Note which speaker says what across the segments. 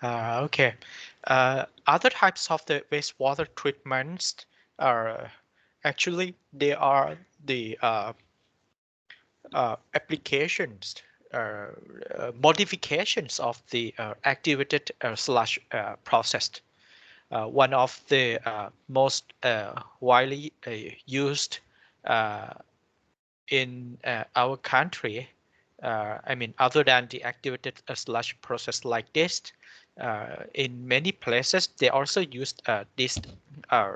Speaker 1: Okay. Other types of the wastewater treatments are actually they are the applications, modifications of the activated slash processed. One of the most widely used uh, in our country, I mean, other than the activated slash process like this, in many places they also use this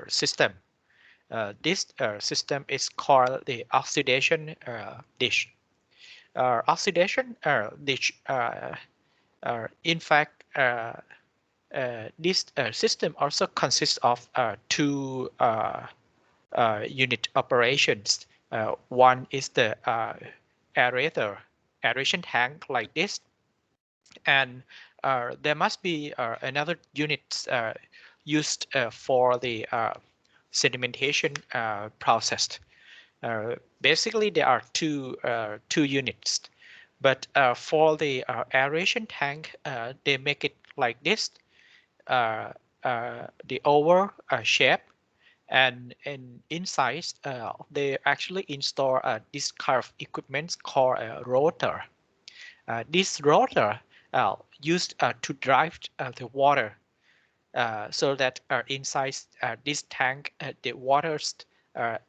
Speaker 1: system. This system is called the oxidation dish. Oxidation dish, in fact, this system also consists of two unit operations. One is the aerator, aeration tank like this, and there must be another unit used for the sedimentation process. Basically, there are two units, but for the aeration tank, they make it like this, uh, the oval shape, and inside they actually install this kind of equipment called a rotor. This rotor used to drive the water, so that inside this tank the water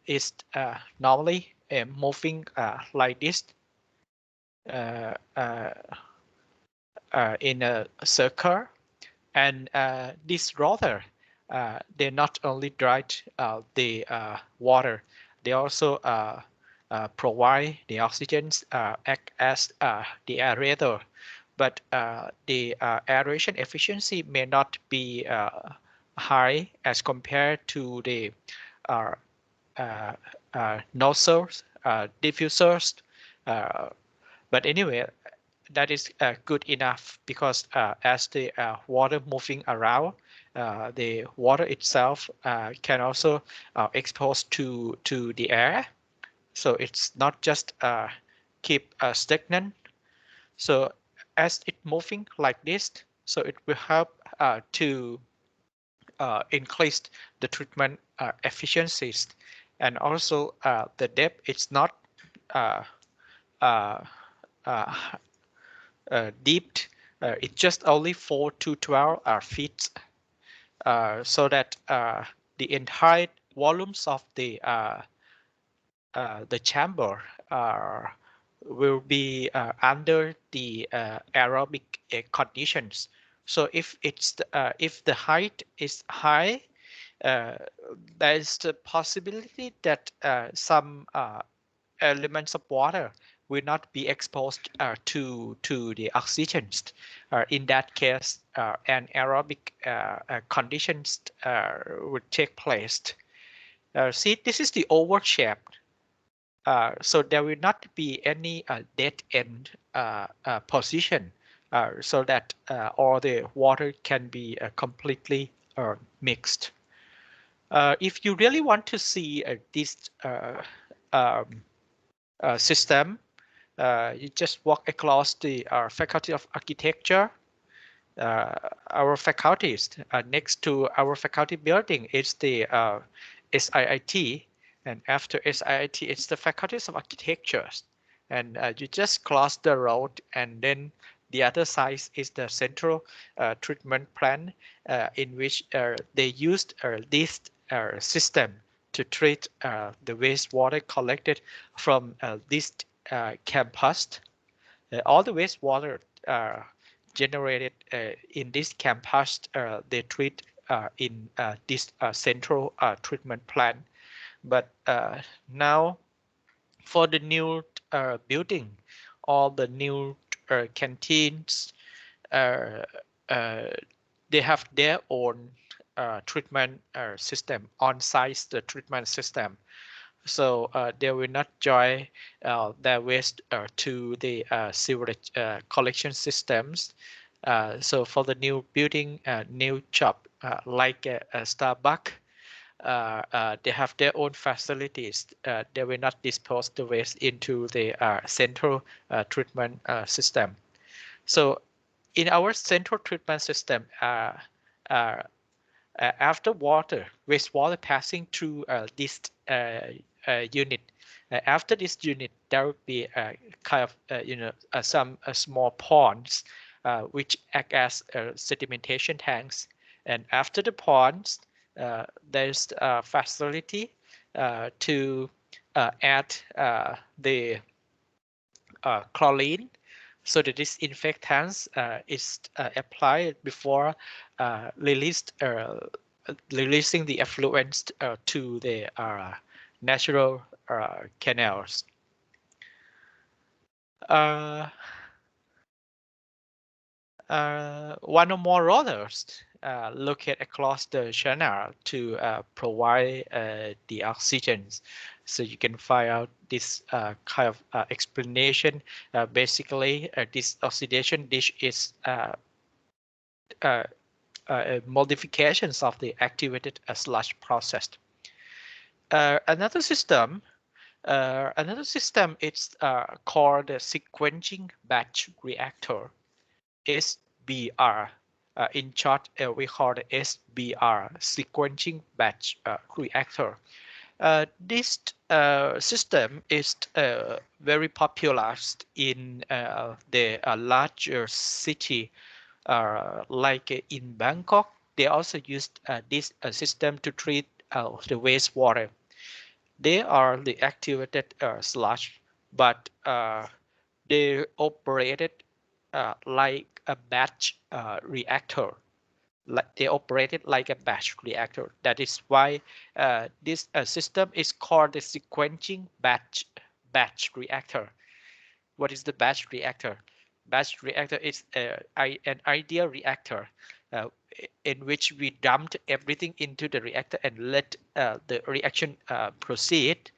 Speaker 1: is normally moving like this, uh, uh, in a circle, and this rotor, they not only drive the water, they also provide the oxygen, act as the aerator, but the aeration efficiency may not be high as compared to the uh, uh, nozzles, diffusers, uh, but anyway, that is good enough because as the water moving around, the water itself can also expose to the air. So it's not just keep stagnant. So as it moving like this, so it will help to increase the treatment efficiencies, and also the depth. It's not uh, uh, uh, deep. It's just only 4 to 12 feet, so that the entire volumes of the chamber will be under the aerobic conditions. So if the height is high, uh, there is the possibility that some elements of water will not be exposed to the oxygens. In that case, an aerobic conditions would take place. See, this is the oval shape. So there will not be any dead end position, so that all the water can be completely mixed. If you really want to see this um, system, you just walk across the Faculty of Architecture. Uh, our faculties, next to our faculty building is the SIIT, and after SIIT it's the Faculties of Architecture, and you just cross the road, and then the other side is the central treatment plant, in which they used this system to treat the wastewater collected from this campus. All the wastewater uh, generated in this campus, they treat in this central treatment plant. But now for the new building, all the new canteens, uh, uh, they have their own treatment system, on-site the treatment system. So they will not join their waste to the sewage collection systems. So for the new building, new shop like a Starbucks, they have their own facilities. They will not dispose the waste into the central treatment system. So in our central treatment system, uh, after wastewater passing through this unit, after this unit, there will be kind of some small ponds which act as sedimentation tanks, and after the ponds, there's a facility to add the chlorine. So the disinfectants is applied before released releasing the effluents to the natural canals. Uh, One or more rollers locate across the channel to provide the oxygen. So you can find out this kind of explanation. Basically, this oxidation dish is uh, modifications of the activated sludge process. Another system is called the sequencing batch reactor, SBR. In short, we call it SBR, sequencing batch reactor. This system is very popular in the larger city, like in Bangkok. They also used this system to treat the wastewater. They are the activated sludge, but they operated like a batch reactor. Like they operated like a batch reactor. That is why this system is called the sequencing batch reactor. What is the batch reactor? Batch reactor is an ideal reactor uh, in which we dumped everything into the reactor and let the reaction proceed.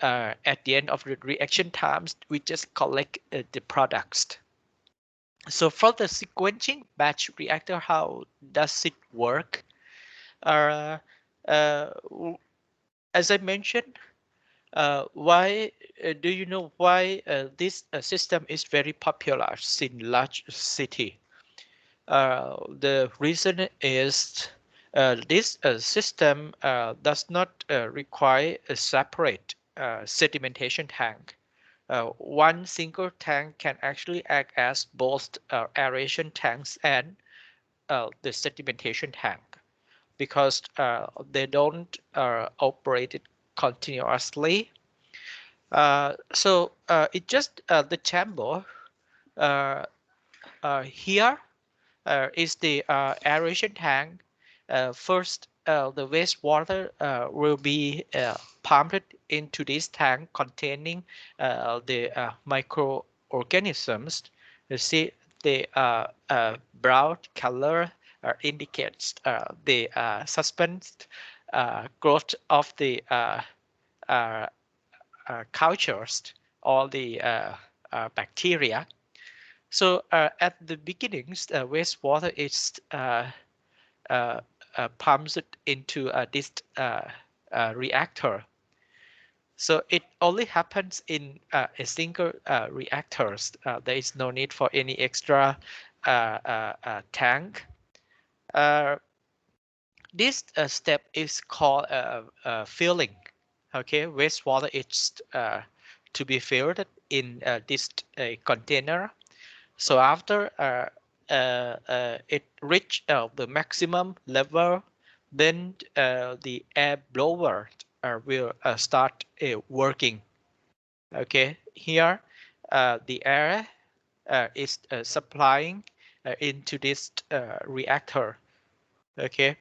Speaker 1: At the end of the reaction times, we just collect the products. So for the sequencing batch reactor, how does it work? Uh, uh, as I mentioned, why do you know why this system is very popular in large city? The reason is this system does not require a separate sedimentation tank. One single tank can actually act as both aeration tanks and the sedimentation tank because they don't operate it continuously. So it just the chamber uh, here is the aeration tank. First, the wastewater will be pumped into this tank containing the microorganisms. You see, the brown color indicates the suspended growth of the uh, cultures, all the bacteria. So at the beginnings, wastewater is pumped into this reactor. So it only happens in a single reactors. There is no need for any extra tank. Uh, this step is called filling. Okay, wastewater is to be filled in this container. So after it reach the maximum level, then the air blower will start working. Okay, here the air is supplying into this reactor. Okay,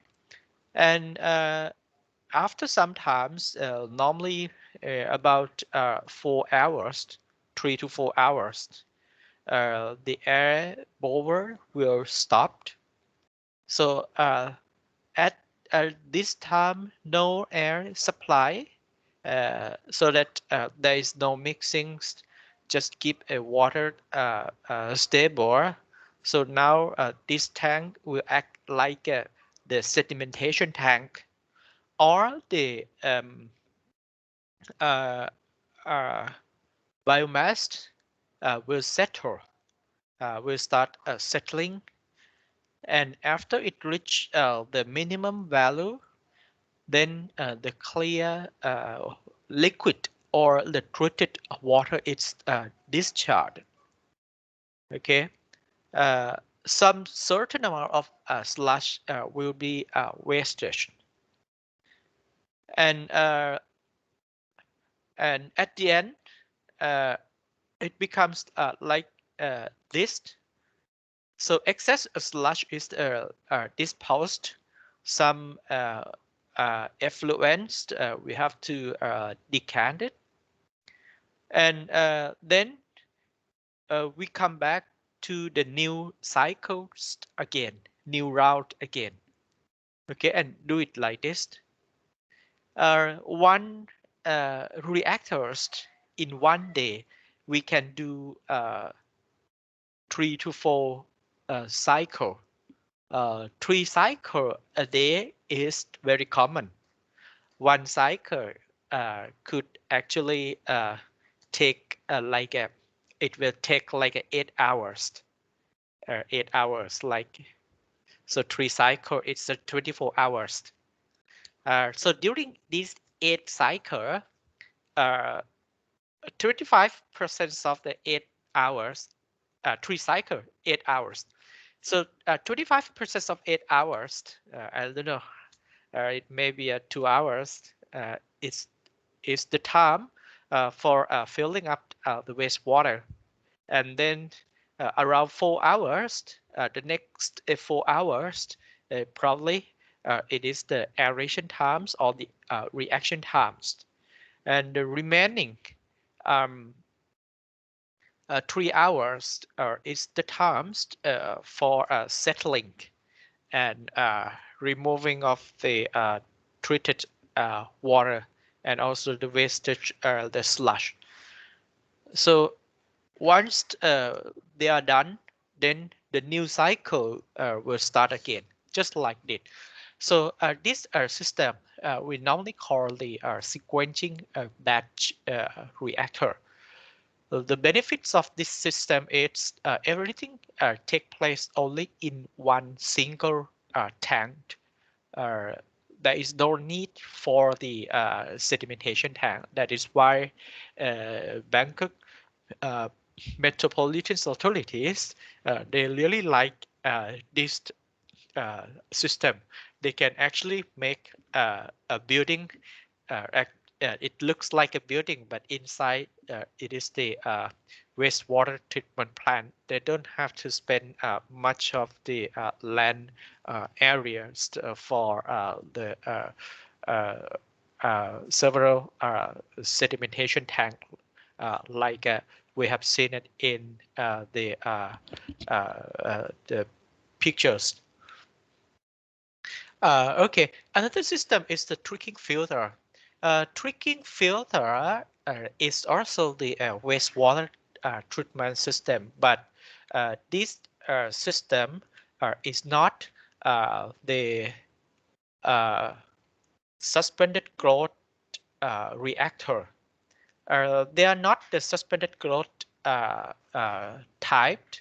Speaker 1: and after some times, normally about 4 hours, 3 to 4 hours, the air blower will stop. So at this time, no air supply, so that there is no mixing. Just keep a water stable. So now this tank will act like the sedimentation tank or the uh, uh, biomass will settle will start settling, and after it reach the minimum value, then the clear liquid or the treated water is discharged. Okay, uh, some certain amount of sludge will be wastage, and uh, and at the end, uh, it becomes like this. So excess sludge is disposed. Some effluents we have to decant it, and then we come back to the new cycles again, new route again. Okay, and do it like this. One reactors in one day, we can do 3 to 4 cycle. 3 cycle a day is very common. One cycle could actually take like it will take like 8 hours. 8 hours, like, so 3 cycle, it's 24 hours. So during these 8 cycle, uh, 25% of the 8 hours, 3 cycle, 8 hours. So 25% of 8 hours, I don't know, it may be 2 hours. Is the time for filling up the wastewater, and then around 4 hours, the next 4 hours, probably it is the aeration times or the reaction times, and the remaining um, 3 hours is the times for settling and removing of the treated water and also the wastage, the slush. So once they are done, then the new cycle will start again, just like this. So this system we normally call the sequencing batch reactor. The benefits of this system is everything take place only in one single tank. Uh, there is no need for the sedimentation tank. That is why Bangkok uh, metropolitan authorities they really like this system. They can actually make a building. It looks like a building, but inside it is the wastewater treatment plant. They don't have to spend much of the land areas for the several sedimentation tank, like we have seen it in the pictures. Okay, another system is the tricking filter. Tricking filter is also the wastewater treatment system, but this system is not the uh, suspended growth reactor. They are not the suspended growth type.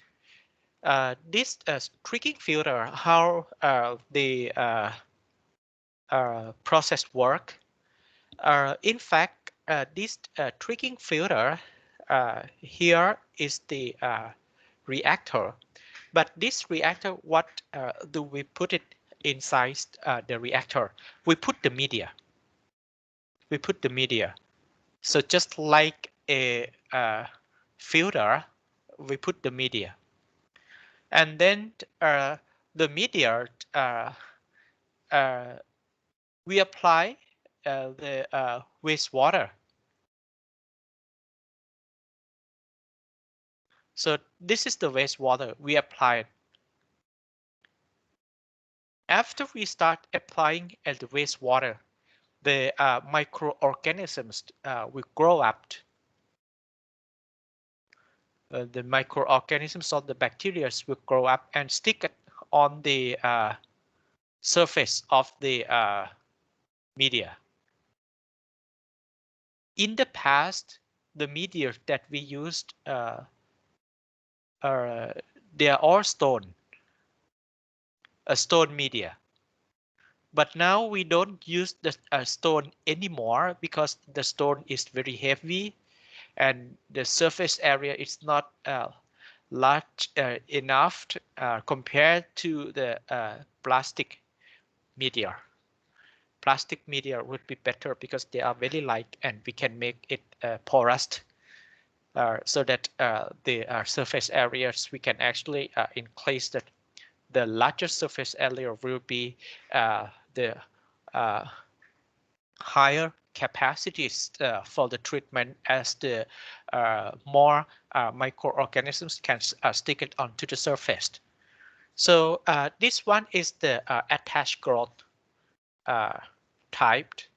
Speaker 1: This tricking filter, how the process work. In fact, this tricking filter here is the reactor. But this reactor, what do we put it inside the reactor? We put the media. We put the media. So just like a filter, we put the media. And then the media, uh, we apply the wastewater. So this is the wastewater we applied. After we start applying at the wastewater, the microorganisms will grow up. The microorganisms or the bacteria will grow up and stick it on the surface of the media. In the past, the media that we used uh, they are all stone, a stone media. But now we don't use the stone anymore because the stone is very heavy and the surface area is not large enough compared to the plastic media. Plastic media would be better because they are very light and we can make it porous so that the surface areas we can actually increase that the larger surface area will be the uh, higher capacities for the treatment as the more microorganisms can stick it onto the surface. So this one is the attached growth uh, typed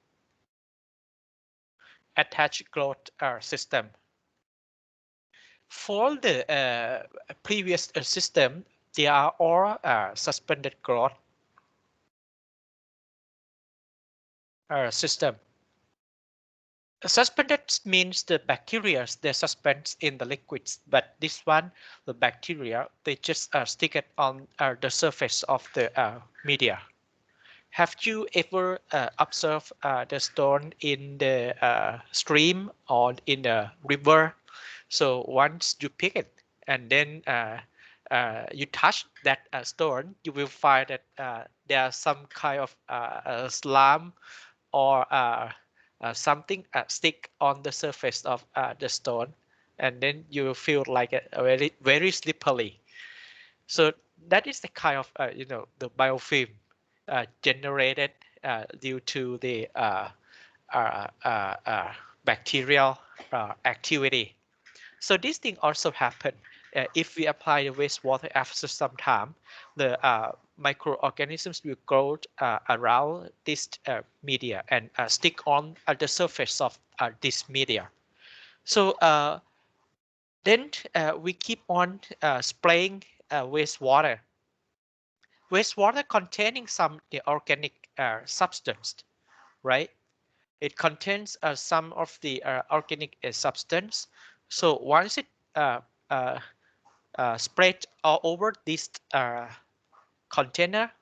Speaker 1: attached growth system. For the previous system, they are all suspended growth system. Suspended means the bacteria they suspend in the liquids, but this one, the bacteria, they just stick it on the surface of the media. Have you ever observed the stone in the stream or in the river? So once you pick it and then you touch that stone, you will find that there's some kind of slime or something stick on the surface of the stone, and then you will feel like a very very slippery. So that is the kind of the biofilm generated due to the uh, uh, uh, bacterial activity. So this thing also happen if we apply the wastewater after some time, the microorganisms will grow around this media and stick on the surface of this media. So then we keep on spraying wastewater. Wastewater containing some the organic substance, right? It contains some of the organic substance. So once it uh, spread all over this container,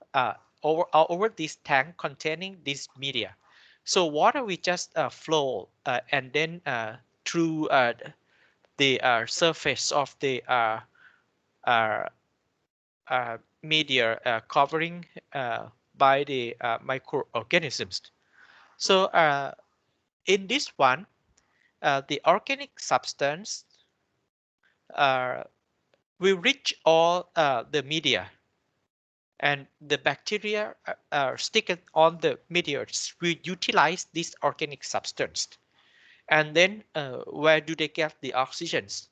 Speaker 1: all over this tank containing this media. So water will just flow and then through the surface of the uh, media covering by the microorganisms. So in this one, the organic substance uh, will reach all the media, and the bacteria stick on the media will utilize this organic substance. And then where do they get the oxygens?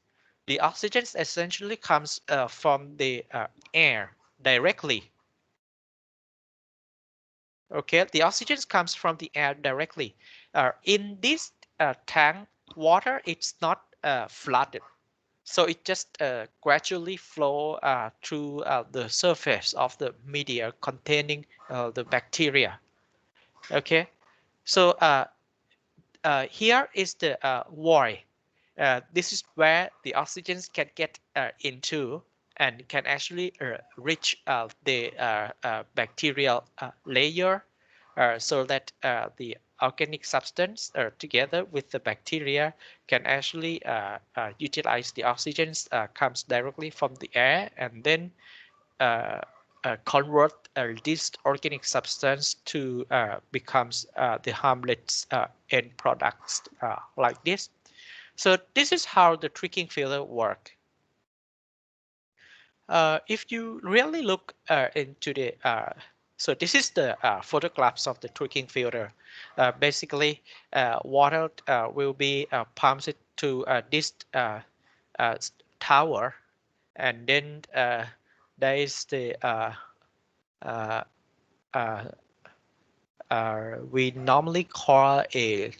Speaker 1: The oxygens essentially comes from the air directly. Okay, the oxygens comes from the air directly. In this tank, water it's not flooded. So it just gradually flow through the surface of the media containing the bacteria. Okay, so here is the void. This is where the oxygens can get into and can actually reach the bacterial layer so that the organic substance together with the bacteria can actually utilize the oxygens comes directly from the air and then uh, convert this organic substance to becomes the harmless end products like this. So this is how the tricking filter work. If you really look into the so this is the photographs of the tricking filter. Basically, water will be pumped to this uh, tower, and then there is the uh, uh, we normally call a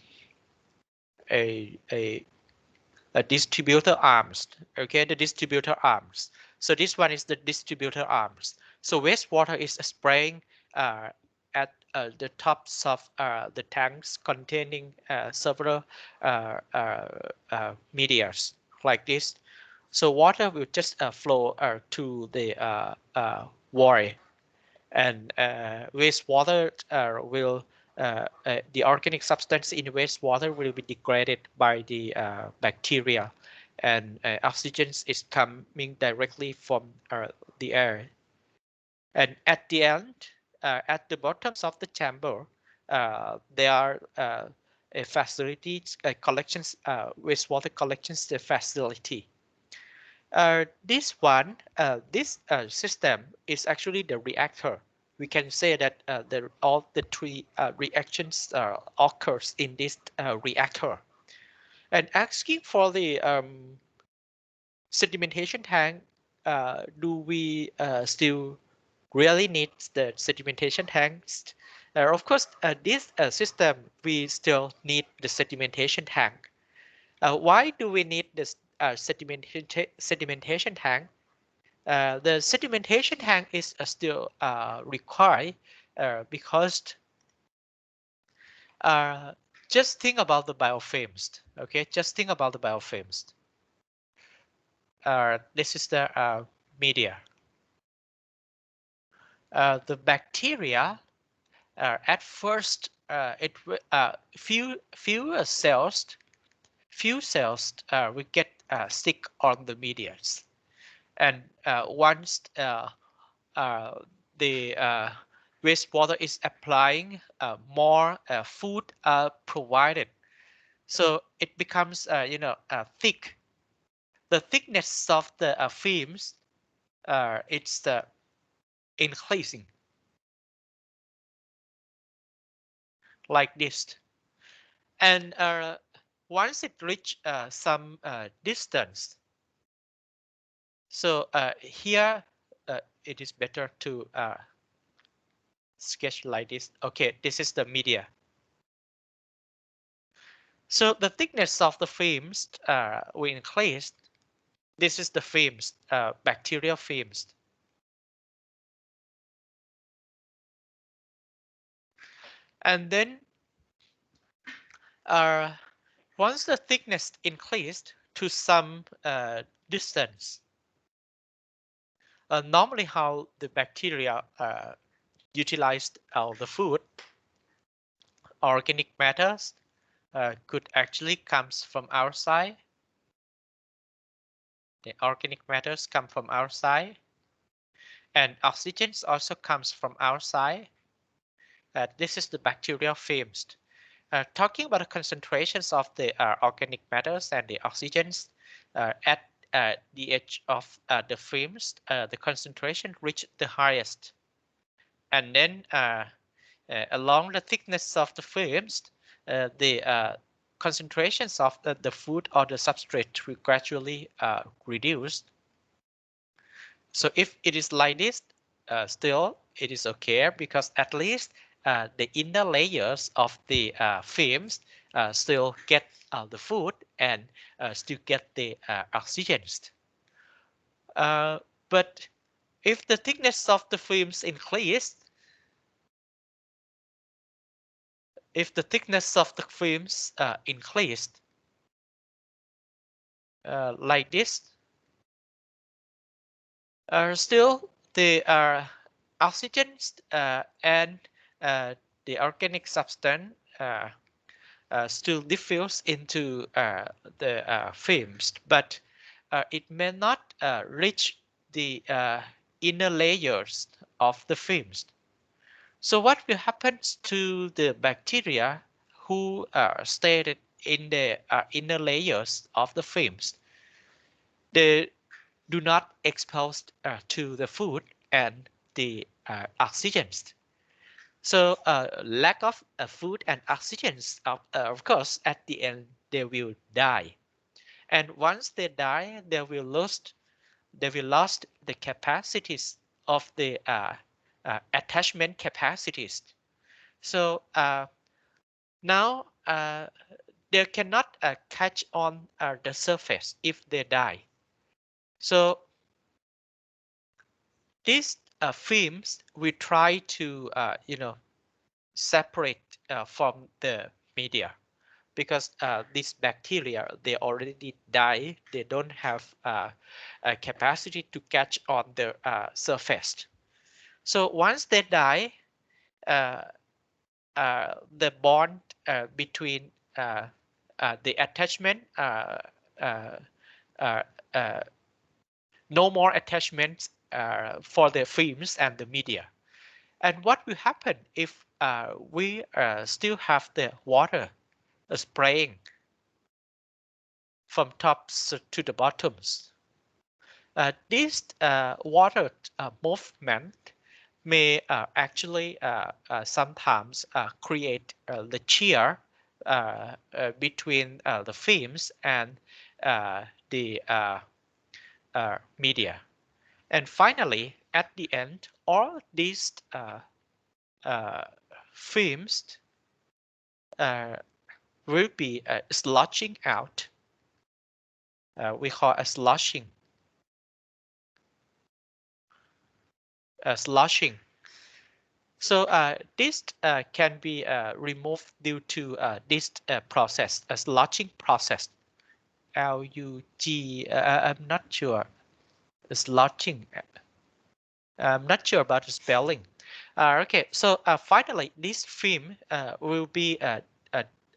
Speaker 1: a distributor arms. Okay, the distributor arms. So this one is the distributor arms. So wastewater is spraying at the tops of the tanks containing several medias like this. So water will just flow to the void, and wastewater the organic substance in wastewater will be degraded by the bacteria, and oxygen is coming directly from the air. And at the end, at the bottoms of the chamber, there are a facilities, collections, wastewater collections facility. This system is actually the reactor. We can say that all the three reactions occurs in this reactor. And asking for the sedimentation tank, do we still really need the sedimentation tanks? Of course, this system, we still need the sedimentation tank. Why do we need this sedimentation tank? The sedimentation tank is still required because uh, just think about the biofilms. Okay, just think about the biofilms. This is the media. The bacteria at first few cells will get stick on the medias, and once uh, the wastewater is applying more food provided, so it becomes thick. The thickness of the films it's increasing like this, and once it reach some distance, so here it is better to sketch like this. Okay, this is the media. So the thickness of the films will increase. This is the films, bacterial films. And then uh, once the thickness increased to some distance, normally how the bacteria utilized the food, organic matters could actually comes from outside. The organic matters come from outside, and oxygen also comes from outside. This is the bacterial films. Talking about the concentrations of the organic matters and the oxygens at the edge of the films, the concentration reached the highest. And then along the thickness of the films, the concentrations of the food or the substrate will gradually reduce. So if it is like this, still it is okay, because at least the inner layers of the films still get the food and still get the oxygens. But if the thickness of the films increased, if the thickness of the films increased like this, still the oxygens and the organic substance still diffuse into the films, but it may not reach the inner layers of the films. So what will happen to the bacteria who stayed in the inner layers of the films? They do not expose to the food and the oxygens. So lack of food and oxygen, of course, at the end, they will die. And once they die, they will lost the capacities of the attachment capacities. So now they cannot catch on the surface if they die. So these films we try to separate from the media. because these bacteria, they already die. They don't have a capacity to catch on the surface. So once they die, uh, the bond between the attachment, uh, uh, uh, no more attachments for the films and the media. And what will happen if we still have the water spraying from tops to the bottoms? This water movement may actually sometimes create the shear between the films and the media. And finally, at the end, all these uh, films uh, will be sloshing out. We call a sloshing. Sloshing. So this can be removed due to this process, a sloshing process. Lug. I'm not sure. Sloshing. I'm not sure about the spelling. Okay, so finally, this film will be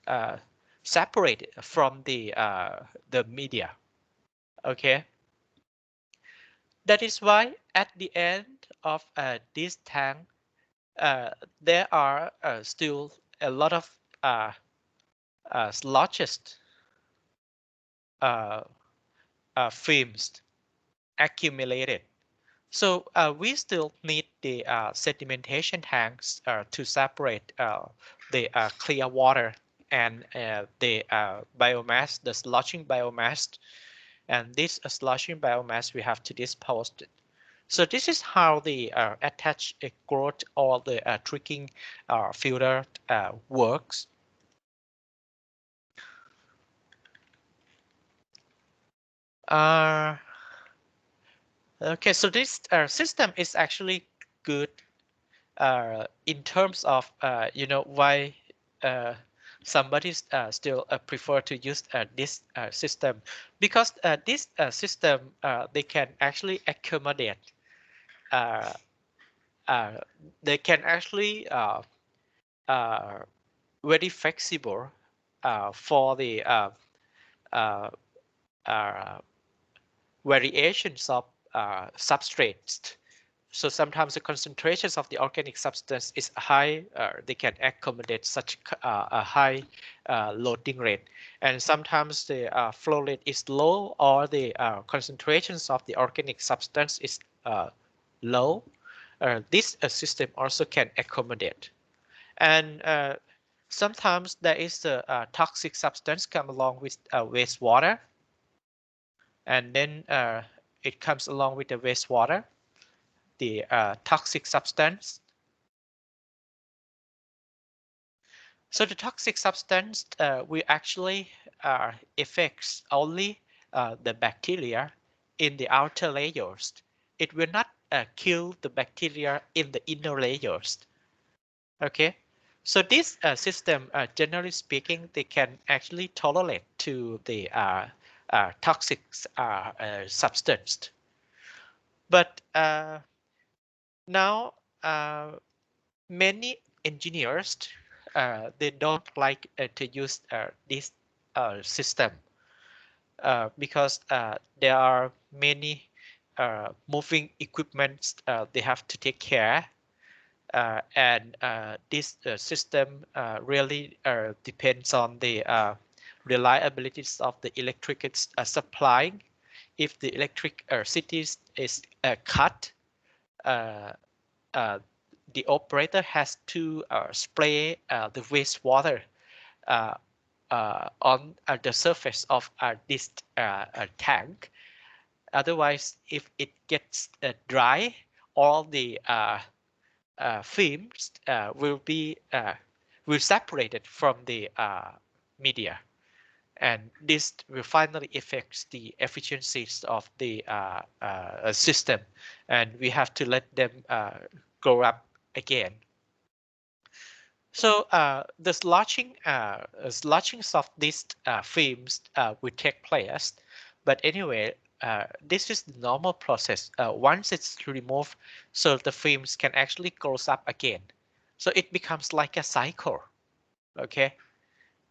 Speaker 1: uh, separated from the media. Okay, that is why at the end of this tank, uh, there are still a lot of sludges uh, films accumulated. So we still need the sedimentation tanks to separate the clear water and the biomass, the sloshing biomass. And this sloshing biomass we have to dispose it. So this is how the attached growth or the tricking filter works. Uh, okay, so this system is actually good in terms of why uh, somebody still prefer to use this system, because this system they can actually accommodate uh, uh, they can actually uh, very flexible for the uh, uh, variations of substrates. So sometimes the concentrations of the organic substance is high. They can accommodate such a high loading rate. And sometimes the flow rate is low, or the concentrations of the organic substance is low. This system also can accommodate. And sometimes there is a toxic substance come along with wastewater, and then it comes along with the wastewater, the toxic substance. So the toxic substance will actually affects only the bacteria in the outer layers. It will not kill the bacteria in the inner layers. Okay, so this system, generally speaking, they can actually tolerate to the toxic substance. But now many engineers they don't like to use this system because there are many moving equipments they have to take care, and this system really depends on the reliabilities of the electric supply. If the electricity is cut, uh, uh, the operator has to spray the wastewater uh, on the surface of this tank. Otherwise, if it gets dry, all the films will separated from the media, and this will finally affect the efficiencies of the system, and we have to let them grow up again. So the slotching of these films will take place. But anyway, this is the normal process. Once it's removed, so the films can actually grows up again. So it becomes like a cycle. Okay.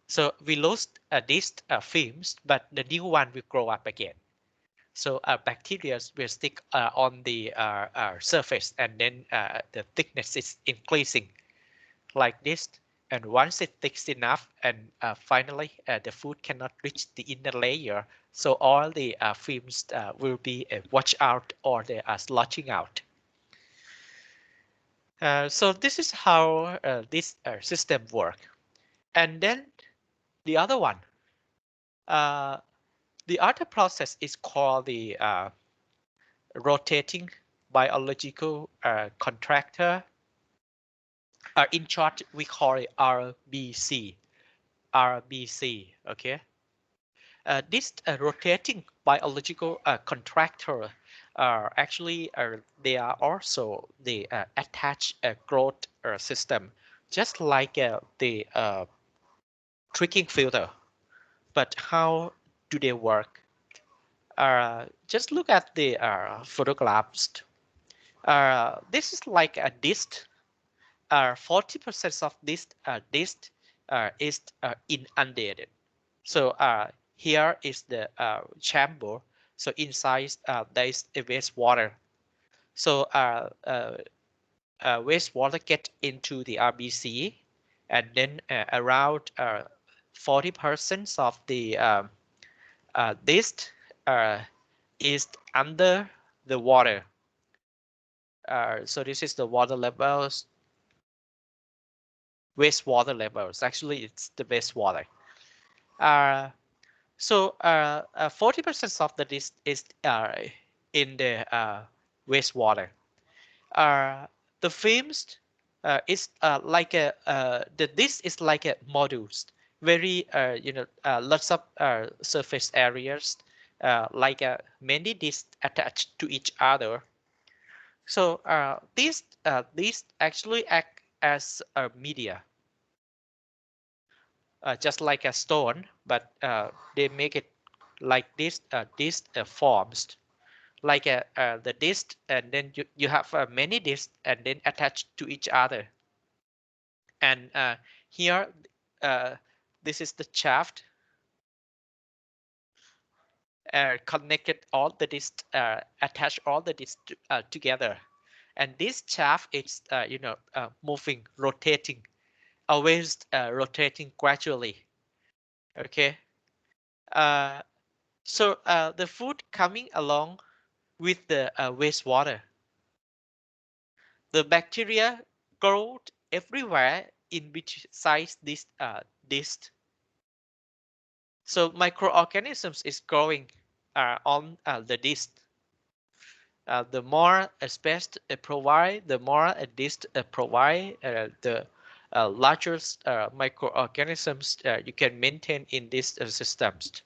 Speaker 1: So we lost these films, but the new one will grow up again. So bacteria will stick on the surface, and then the thickness is increasing like this. And once it thick enough, and finally the food cannot reach the inner layer, so all the films will be washed out or they are slotching out. So this is how this system work. And then the other one, uh, the other process is called the rotating biological contractor. In short, we call it RBC. RBC. Okay. This rotating biological contractor actually they are also the attached growth system, just like the tricking filter. But how do they work? Just look at the photographs. This is like a disc. 40% of this disc is inundated. So here is the chamber. So inside there is a wastewater. So wastewater get into the RBC, and then around 40% of the this is under the water. So this is the water levels, wastewater levels. Actually, it's the wastewater. Uh, So 40% of the disk is in the wastewater. Uh, the films is like a the disk is like a modules, very lots of surface areas, like many disks attached to each other. So these actually act as a media, just like a stone, but they make it like this forms like the disc, and then you have many discs and then attached to each other. And here, uh, this is the shaft connected all the discs, attach all the discs together. And this shaft is, moving, rotating, always rotating gradually. Okay. Uh, so the food coming along with the wastewater. The bacteria grow everywhere in which size this disc. So microorganisms is growing on the disc. The more space provide, the more a disc provide, the larger microorganisms you can maintain in these systems.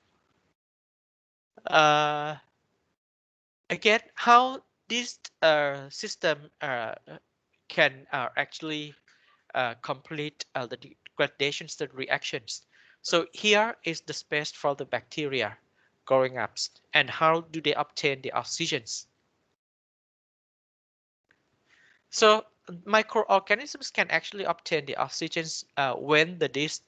Speaker 1: Uh, Again, how this system can actually complete the degradation reactions. So here is the space for the bacteria growing up. And how do they obtain the oxygens? So microorganisms can actually obtain the oxygens when the disk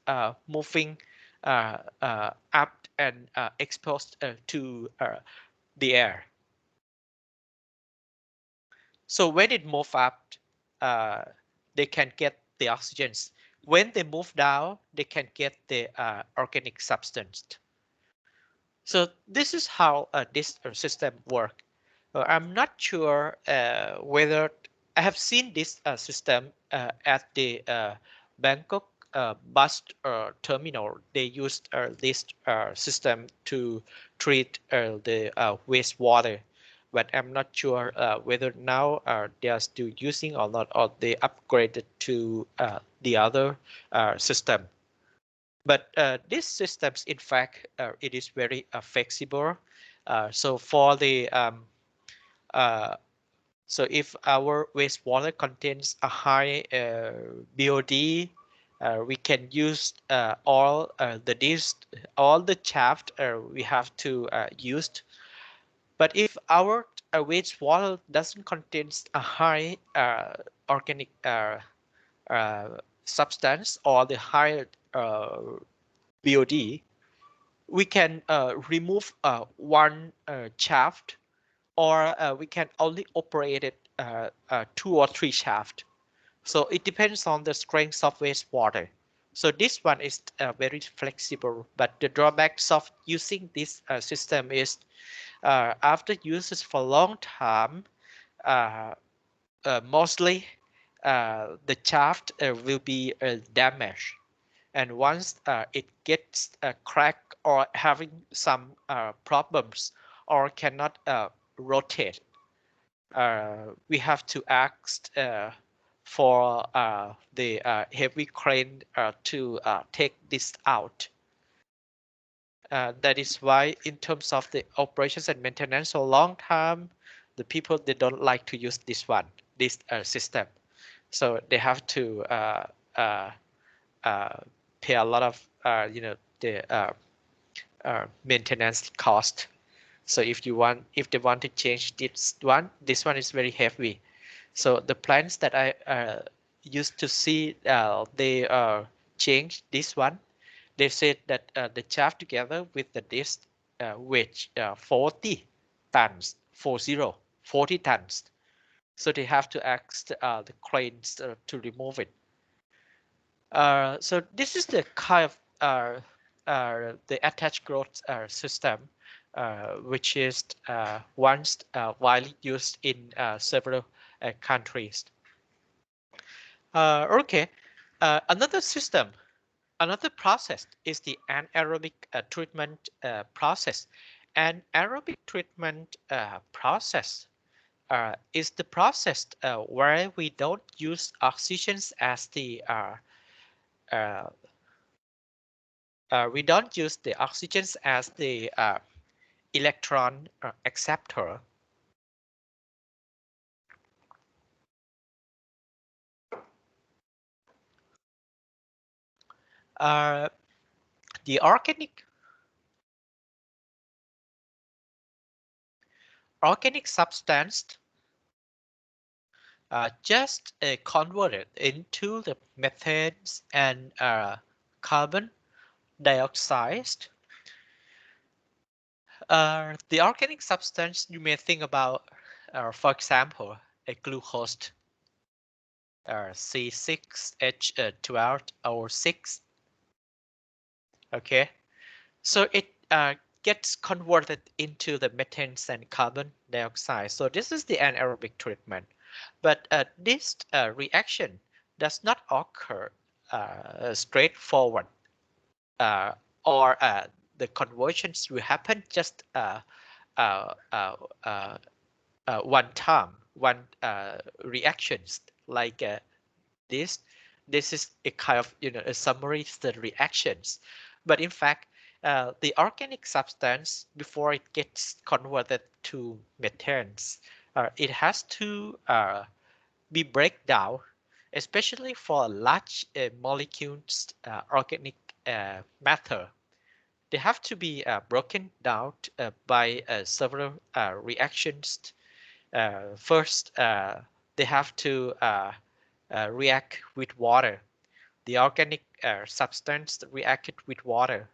Speaker 1: moving up and exposed to the air. So when it move up, uh, they can get the oxygens. When they move down, they can get the organic substance. So this is how this system work. I'm not sure whether I have seen this system at the Bangkok bus terminal. They used this system to treat the wastewater, but I'm not sure whether now they are still using or not, or they upgraded to the other system. But these systems, in fact, it is very flexible. So for the uh, so if our wastewater contains a high BOD, We can use all the shaft we have to use. But if our wastewater doesn't contain a high organic uh, substance or the higher BOD, we can remove one shaft, or we can only operate it 2 or 3 shafts. So it depends on the strength of wastewater. So this one is very flexible, but the drawbacks of using this system is after uses for a long time, uh, mostly the shaft will be damaged. And once it gets cracked or having some problems or cannot rotate, we have to ask for the heavy crane to take this out. That is why in terms of the operations and maintenance for a long time, the people, they don't like to use this system. So they have to uh, uh, pay a lot of the maintenance cost. So if they want to change this one is very heavy. So the plants that I used to see, they changed this one. They said that the chaff together with the disc weight 40 tons, 40 tons. So they have to ask the cranes to remove it. So this is the kind of the attached growth system, which is once widely used in several countries. Okay, another system, another process is the anaerobic treatment process. Anaerobic treatment process is the process where we don't use oxygens as the uh, we don't use the oxygens as the electron acceptor. Uh, the organic substance just converted into the methane and carbon dioxide. The organic substance you may think about, for example, a glucose C6H12O6. Okay, so it gets converted into the methane and carbon dioxide. So this is the anaerobic treatment. But this reaction does not occur straightforward, uh, or the conversions will happen just uh, uh, uh, one time, one reactions like this. This is a kind of a summary of the reactions, but in fact, the organic substance before it gets converted to methanes, it has to be break down, especially for large molecules organic matter. They have to be broken down by several reactions. First, they have to react with water. The organic substance reacted with water.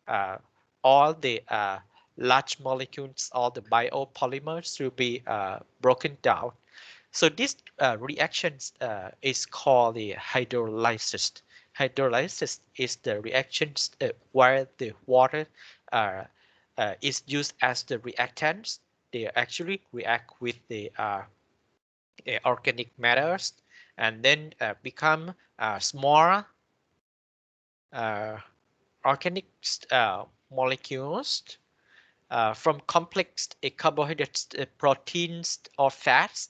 Speaker 1: Uh, all the large molecules, all the biopolymers will be broken down. So this reactions is called the hydrolysis. Hydrolysis is the reactions where the water uh, is used as the reactants. They actually react with the organic matters and then become small uh, organic molecules from complex carbohydrates, proteins, or fats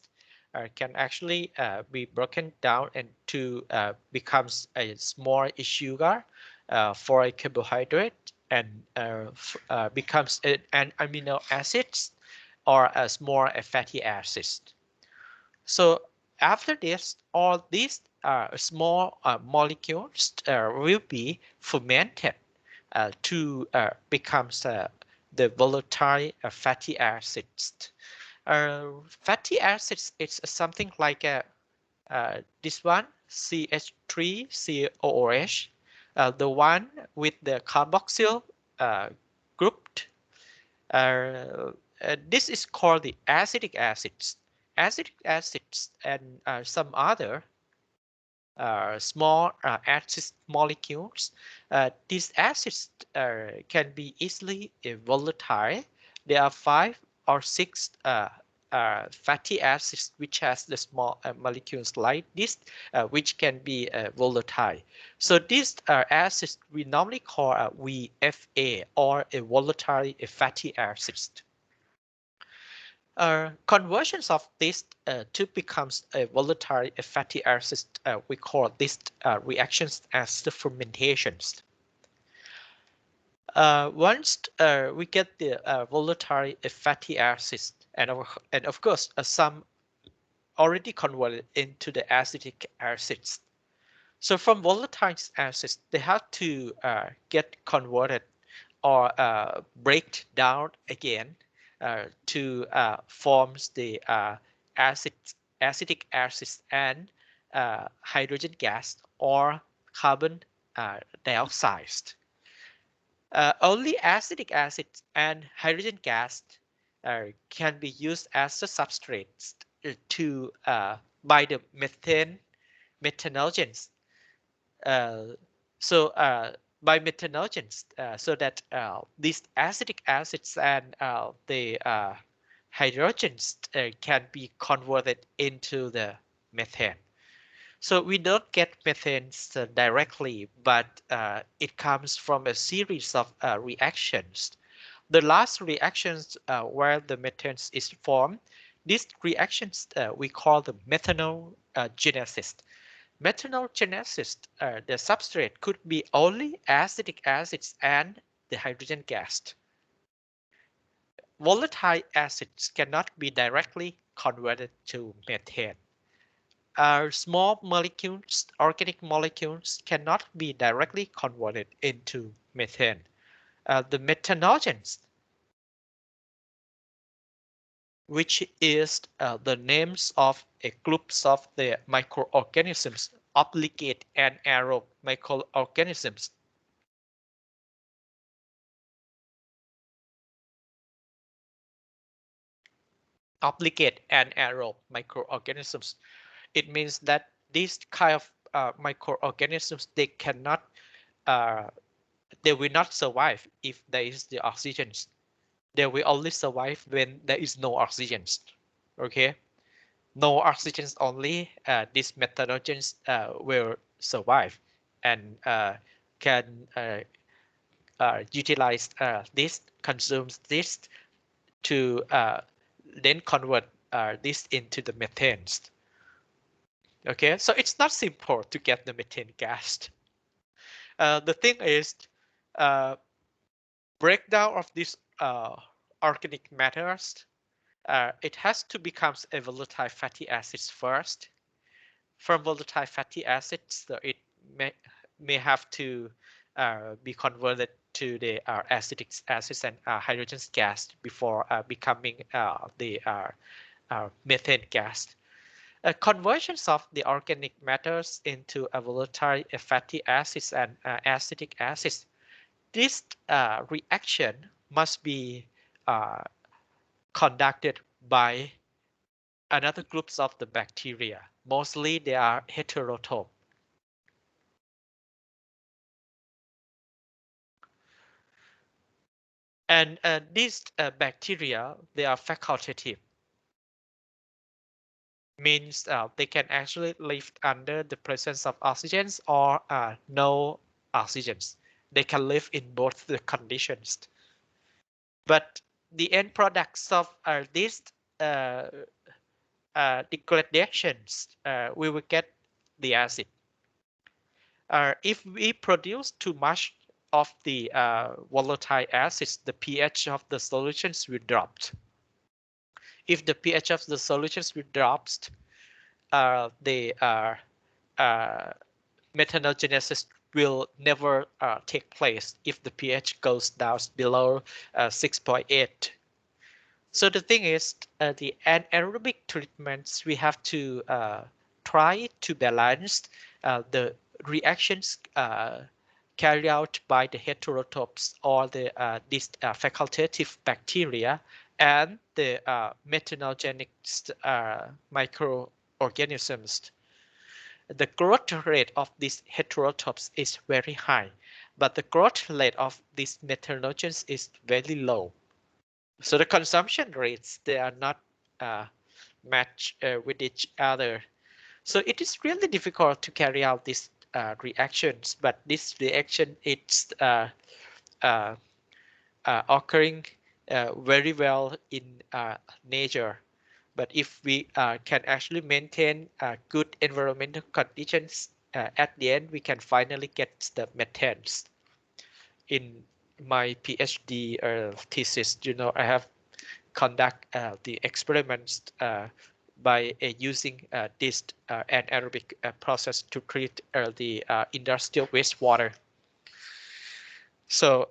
Speaker 1: can actually be broken down into becomes a small sugar for a carbohydrate and becomes an amino acids or a small fatty acids. So after this, all these small molecules will be fermented to become the volatile fatty acids. Fatty acids, it's something like this one, CH3COOH, the one with the carboxyl group. This is called the acetic acids. Acetic acids and some other small acid molecules. These acids can be easily volatile. There are 5 or 6 fatty acids which has the small molecules like this, which can be volatile. So these acids we normally call VFA, or a volatile fatty acids. Conversions of this to becomes a volatile fatty acid, we call these reactions as the fermentations. Once we get the volatile fatty acids, and of course some already converted into the acetic acids. So from volatile acids, they have to get converted or break down again to forms the acid, acetic acids and hydrogen gas or carbon dioxide. Only acetic acid and hydrogen gas can be used as a substrates to by the methanogens. Uh, so by methanogens, so that these acetic acids and the hydrogens can be converted into the methane. So we don't get methane directly, but it comes from a series of reactions. The last reactions where the methane is formed, these reactions we call the methanogenesis. Methanogenesis, the substrate could be only acetic acids and the hydrogen gas. Volatile acids cannot be directly converted to methane. Small molecules, organic molecules, cannot be directly converted into methane. The methanogens, which is the names of a groups of the microorganisms, obligate anaerobe microorganisms. Obligate anaerobe microorganisms. It means that these kind of microorganisms, they cannot, uh, they will not survive if there is the oxygen. They will only survive when there is no oxygen. Okay, no oxygen only, these methanogens will survive and can utilize this, consumes this to then convert this into the methane. Okay, so it's not simple to get the methane gas. The thing is, uh, breakdown of these organic matters, it has to become a volatile fatty acids first. From volatile fatty acids, so it may have to be converted to the acetic acids and hydrogen gas before becoming the methane gas. Conversions of the organic matters into a volatile fatty acids and acetic acids. This reaction must be uh, conducted by another groups of the bacteria. Mostly they are heterotroph. And these bacteria, they are facultative. Means they can actually live under the presence of oxygens or no oxygens. They can live in both the conditions. But the end products of these uh, degradations, we will get the acid. If we produce too much of the volatile acids, the pH of the solutions will drop. If the pH of the solutions will drop, the methanogenesis will never take place if the pH goes down below 6.8. So the thing is, the anaerobic treatments, we have to try to balance the reactions carried out by the heterotrophs or the this facultative bacteria and the methanogenic microorganisms. The growth rate of these heterotrophs is very high, but the growth rate of these methanogens is very low. So the consumption rates, they are not matched with each other. So it is really difficult to carry out these reactions, but this reaction it's uh, occurring very well in nature. But if we can actually maintain good environmental conditions, at the end we can finally get the methanes. In my PhD thesis, I have conduct the experiments by using this anaerobic process to treat the industrial wastewater. So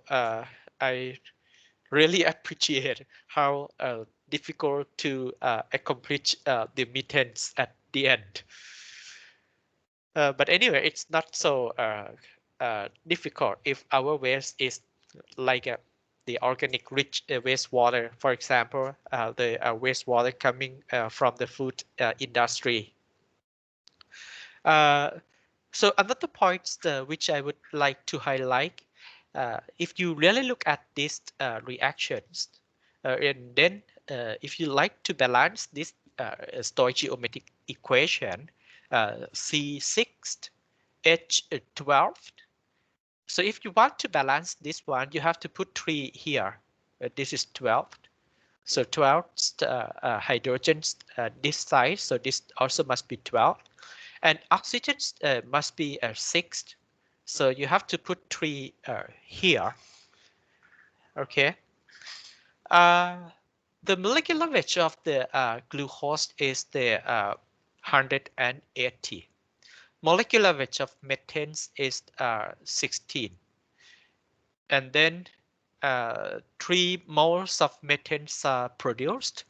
Speaker 1: I really appreciate how difficult to accomplish the methanes at the end. But anyway, it's not so difficult if our waste is like the organic rich wastewater, for example, the wastewater coming from the food industry. Uh, so another point which I would like to highlight, if you really look at these reactions, and then if you like to balance this stoichiometric equation, C6, H12. So if you want to balance this one, you have to put 3 here. This is 12. So 12 hydrogens this side. So this also must be 12. And oxygen must be 6. So you have to put 3 here. Okay. The molecular weight of the glucose is the 180. Molecular weight of methane is 16. And then 3 moles of methane are produced.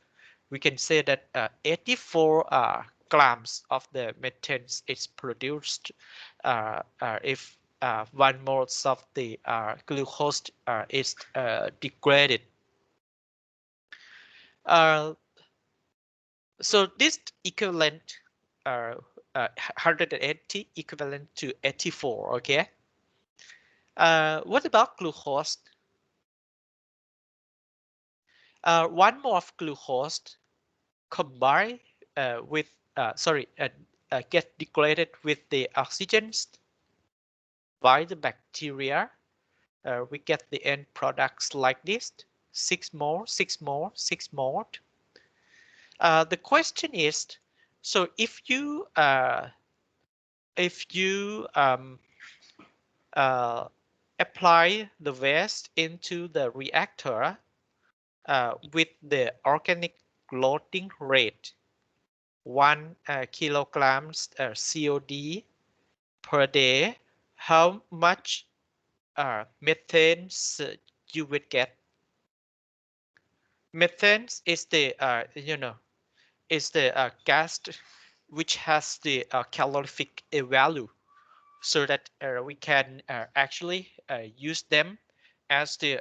Speaker 1: We can say that 84 grams of the methane is produced if 1 mole of the glucose is degraded. So this equivalent 180 equivalent to 84. Okay. What about glucose? 1 mole of glucose combine with get degraded with the oxygens by the bacteria. We get the end products like this: 6 more, 6 more, 6 more. The question is, so if you apply the waste into the reactor with the organic loading rate 1 kilograms COD per day, how much methane you would get? Methane is the is the gas which has the calorific value, so that we can actually use them as the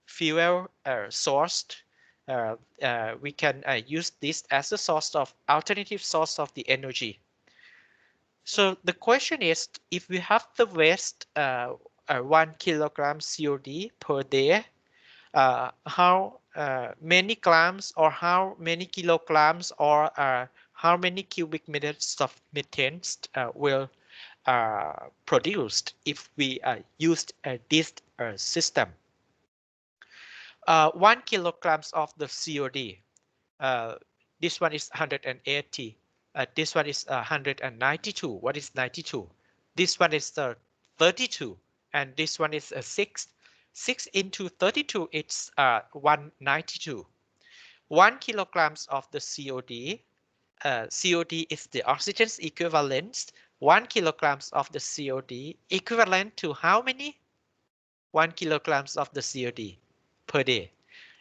Speaker 1: fuel source. We can use this as a source of alternative source of the energy. So the question is, if we have the waste 1 kilogram COD per day, how many grams or how many kilograms or how many cubic meters of methane will produced if we used this system? 1 kilograms of the COD. This one is 180. This one is 192. What is 92? This one is 32. And this one is 6. 6 into 32, it's 192. 1 kilograms of the COD COD is the oxygen's equivalent. 1 kilograms of the COD equivalent to how many? 1 kilograms of the COD per day.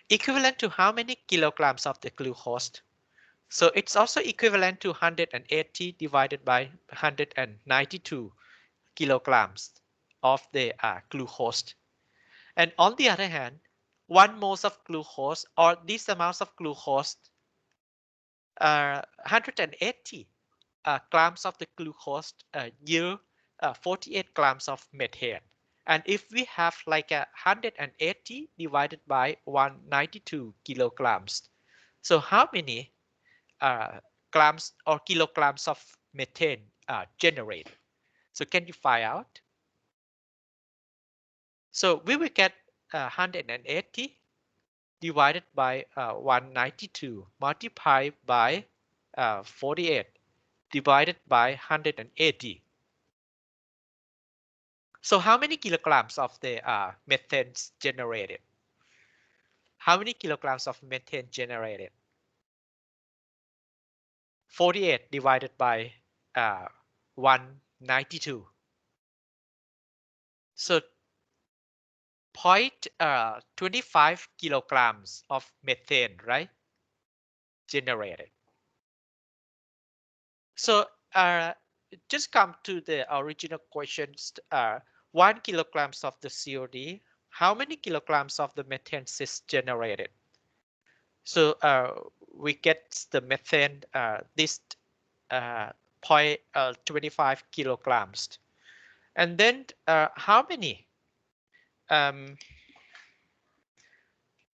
Speaker 1: Equivalent to how many kilograms of the glucose? So it's also equivalent to 180 divided by 192 kilograms of the glucose. And on the other hand, 1 moles of glucose or these amounts of glucose are 180 grams of the glucose yield 48 grams of methane. And if we have like 180 divided by 192 kilograms, so how many grams or kilograms of methane generated? So can you find out? So we will get 180 divided by 192 multiplied by 48 divided by 180. So how many kilograms of the methane generated? How many kilograms of methane generated? 48 divided by 192. So 0.25 kilograms of methane, right? Generated. So just come to the original questions. 1 kilograms of the COD. How many kilograms of the methane is generated? So we get the methane this 0.25 kilograms. And then how many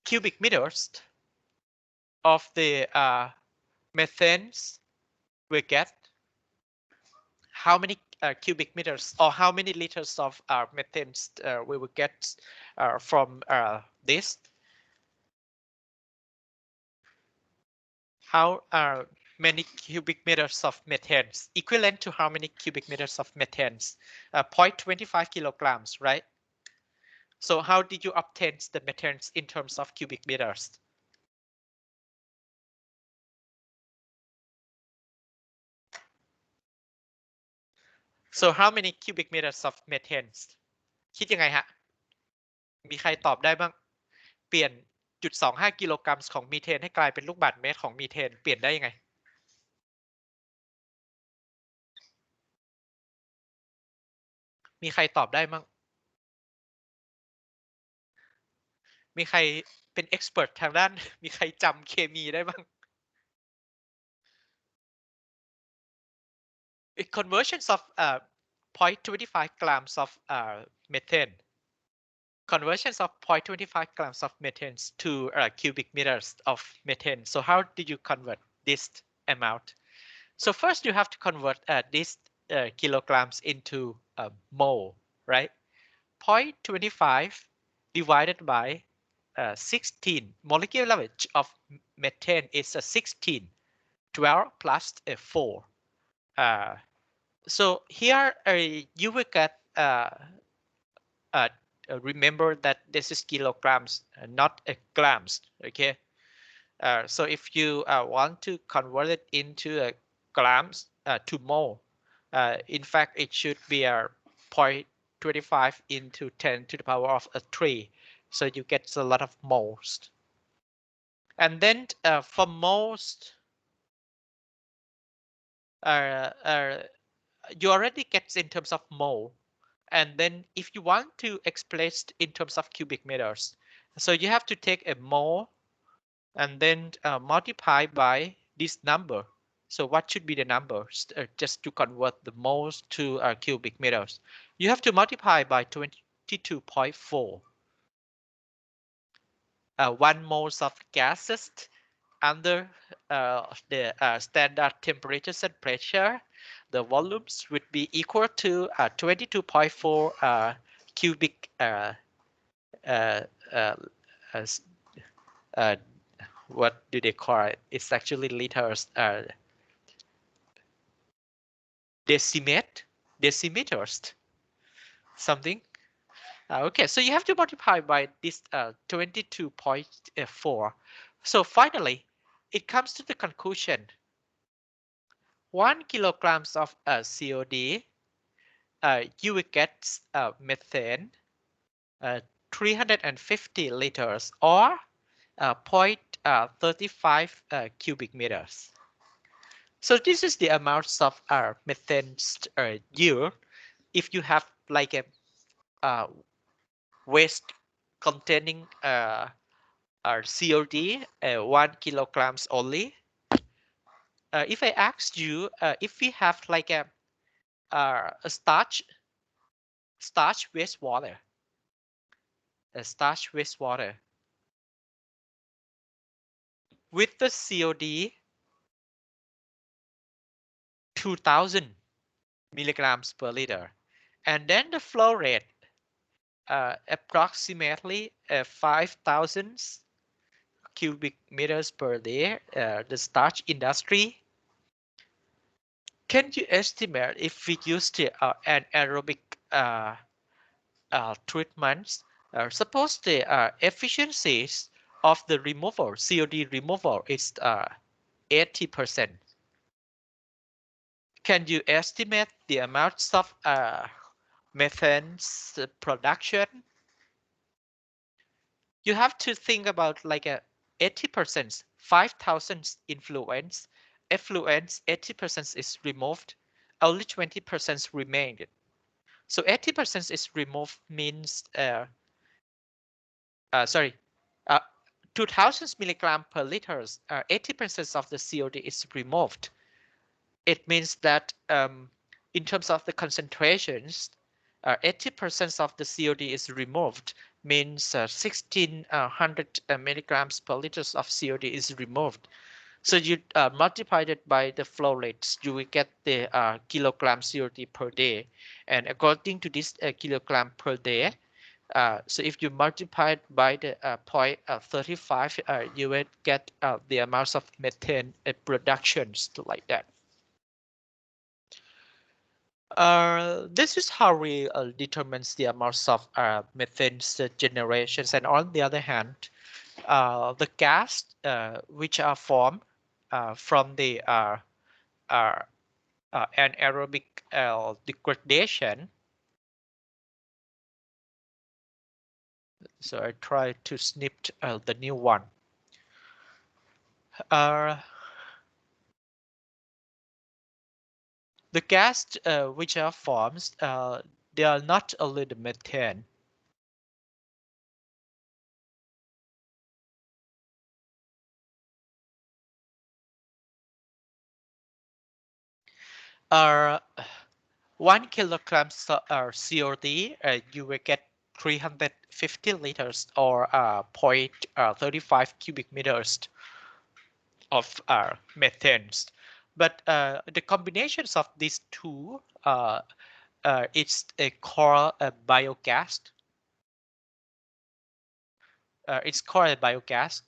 Speaker 1: cubic meters of the methane we get? How many cubic meters or how many liters of methane we will get from this? How many cubic meters of methane equivalent to how many cubic meters of methane? 0.25 kilograms, right? So how did you obtain the methane in terms of cubic meters? So how many cubic meters of methane คิดยังไงฮะมีใครตอบได้บ้างเปลี่ยน0.25กิโลกรัมของมีเทนให้กลายเป็นลูกบาศก์เมตรของมีเทนเปลี่ยนได้ยังไงมีใครตอบได้บ้างมีใครเป็นเอ็กซ์เพรสทางด้านมีใครจำเคมีได้บ้าง conversions of 0.25 grams of methane conversions of 0.25 grams of methane to cubic meters of methane. So how did you convert this amount? So first you have to convert this kilograms into mole, right? 0.25 divided by 16. Molecular weight of methane is 16. 12 plus 4. So here you will get remember that this is kilograms, not grams. Okay. So if you want to convert it into grams to mole, in fact, it should be a 0.25 into 10 to the power of 3. So you get a lot of moles. And then for moles, you already get in terms of mole. And then if you want to express in terms of cubic meters, so you have to take a mole and then multiply by this number. So what should be the number just to convert the moles to cubic meters? You have to multiply by 22.4. 1 moles of gases under the standard temperatures and pressure, the volumes would be equal to 22.4 cubic what do they call it? It's actually liters, decimeters, something. Okay, so you have to multiply by this 22.4. So finally, it comes to the conclusion 1 kilograms of COD, you will get methane 350 liters or 0.35 cubic meters. So this is the amounts of methane yield if you have like a waste containing COD 1 kilograms only. If I asked you if we have like a starch wastewater, a starch wastewater with the COD 2000 milligrams per liter, and then the flow rate approximately 5,000 cubic meters per day. The starch industry. Can you estimate if we use the anaerobic treatments? Suppose the efficiencies of the removal, COD removal, is 80%. Can you estimate the amounts of methane production? You have to think about like a 80%, 5,000 influence, effluents, 80% is removed, only 20% remained. So 80% is removed means, sorry, uh, 2000 milligram per liters, 80% of the COD is removed. It means that in terms of the concentrations, 80% of the COD is removed, means 1600 milligrams per liters of COD is removed. So you multiply it by the flow rates, you will get the kilogram COD per day. And according to this kilogram per day, so if you multiply it by the 0.35, you will get the amounts of methane productions like that. This is how we determines the amounts of methane generations, and on the other hand, the gas which are formed from the uh, anaerobic degradation. So I try to snip the new one. Uh, the gas which are formed, they are not only the methane. Uh, 1 kilogram COD, you will get 350 liters or 0.35 cubic meters of methane. But the combinations of these two, it's called a biogas. It's called a biogas.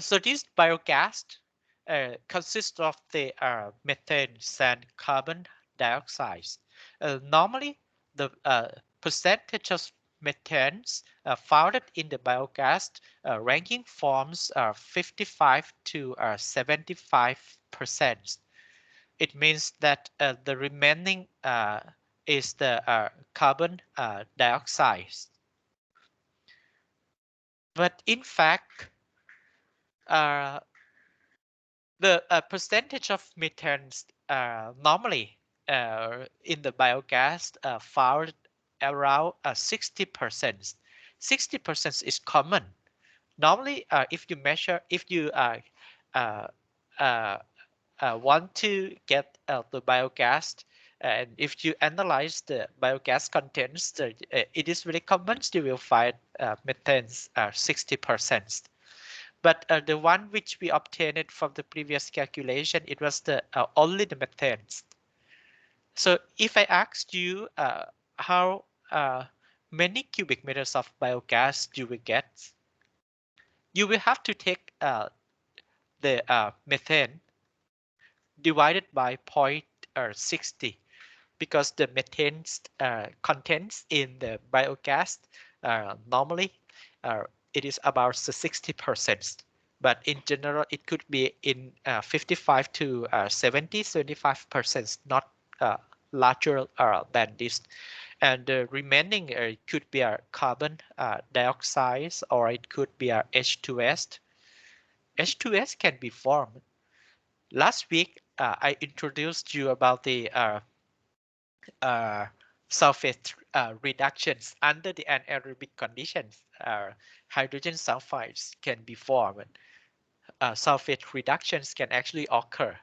Speaker 1: So this biogas consists of the methane and carbon dioxide. Normally, the percentage of methane found in the biogas ranking forms 55 to 75%. It means that the remaining is the carbon dioxide. But in fact, uh, the percentage of methane normally in the biogas found around 60%. 60% is common. Normally, if you measure, if you uh, uh, want to get the biogas, and if you analyze the biogas contents, it is very common. You will find methane 60%. But the one which we obtained from the previous calculation, it was the only the methane. So if I asked you how many cubic meters of biogas you will get, you will have to take the methane divided by 0.60 because the methane contents in the biogas normally it is about 60%. but in general, it could be in 55 to 75%, not larger than this. And the remaining could be a carbon dioxide, or it could be a H2S. H2S can be formed. Last week, I introduced you about the uh, sulfate reductions under the anaerobic conditions. Hydrogen sulfides can be formed. Sulfate reductions can actually occur,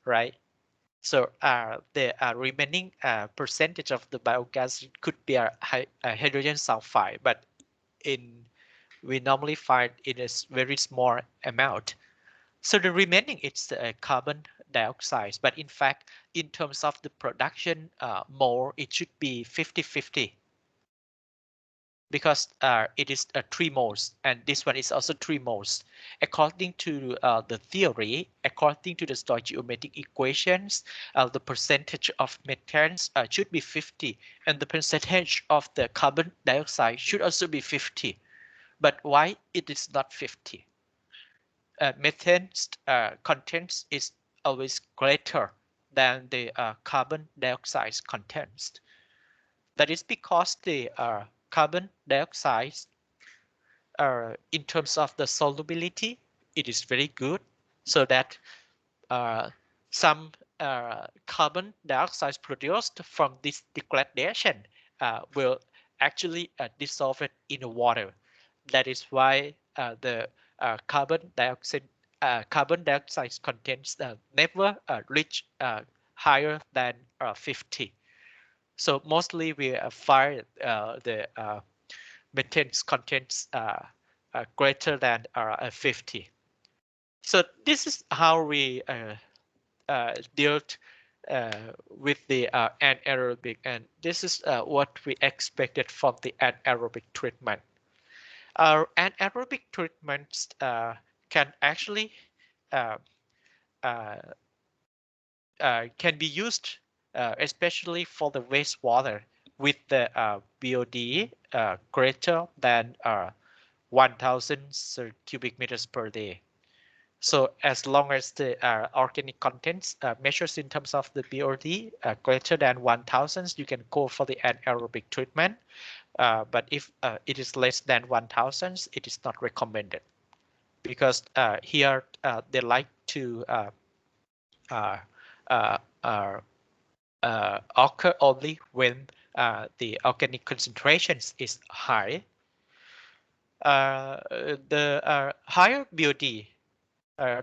Speaker 1: right? So the remaining percentage of the biogas could be a hydrogen sulfide, but in we normally find in a very small amount. So the remaining is carbon dioxide, but in fact, in terms of the production mole, it should be 50-50 because it is 3 moles, and this one is also 3 moles. According to the theory, according to the stoichiometric equations, the percentage of methane should be 50, and the percentage of the carbon dioxide should also be 50. But why it is not 50? Methane contents is always greater than the carbon dioxide contents. That is because the carbon dioxide, in terms of the solubility, it is very good, so that uh, some carbon dioxide produced from this degradation will actually dissolve it in the water. That is why the carbon dioxide contents never reach higher than 50. So mostly we find the methane contents greater than 50. So this is how we dealt with the anaerobic, and this is what we expected from the anaerobic treatment. Our anaerobic treatments can actually uh, uh, can be used especially for the wastewater with the BOD greater than 1,000 cubic meters per day. So as long as the organic contents measures in terms of the BOD greater than 1,000, you can go for the anaerobic treatment. But if it is less than 1,000, it is not recommended, because here they like to uh, uh, uh, occur only when the organic concentrations is high. The higher BOD,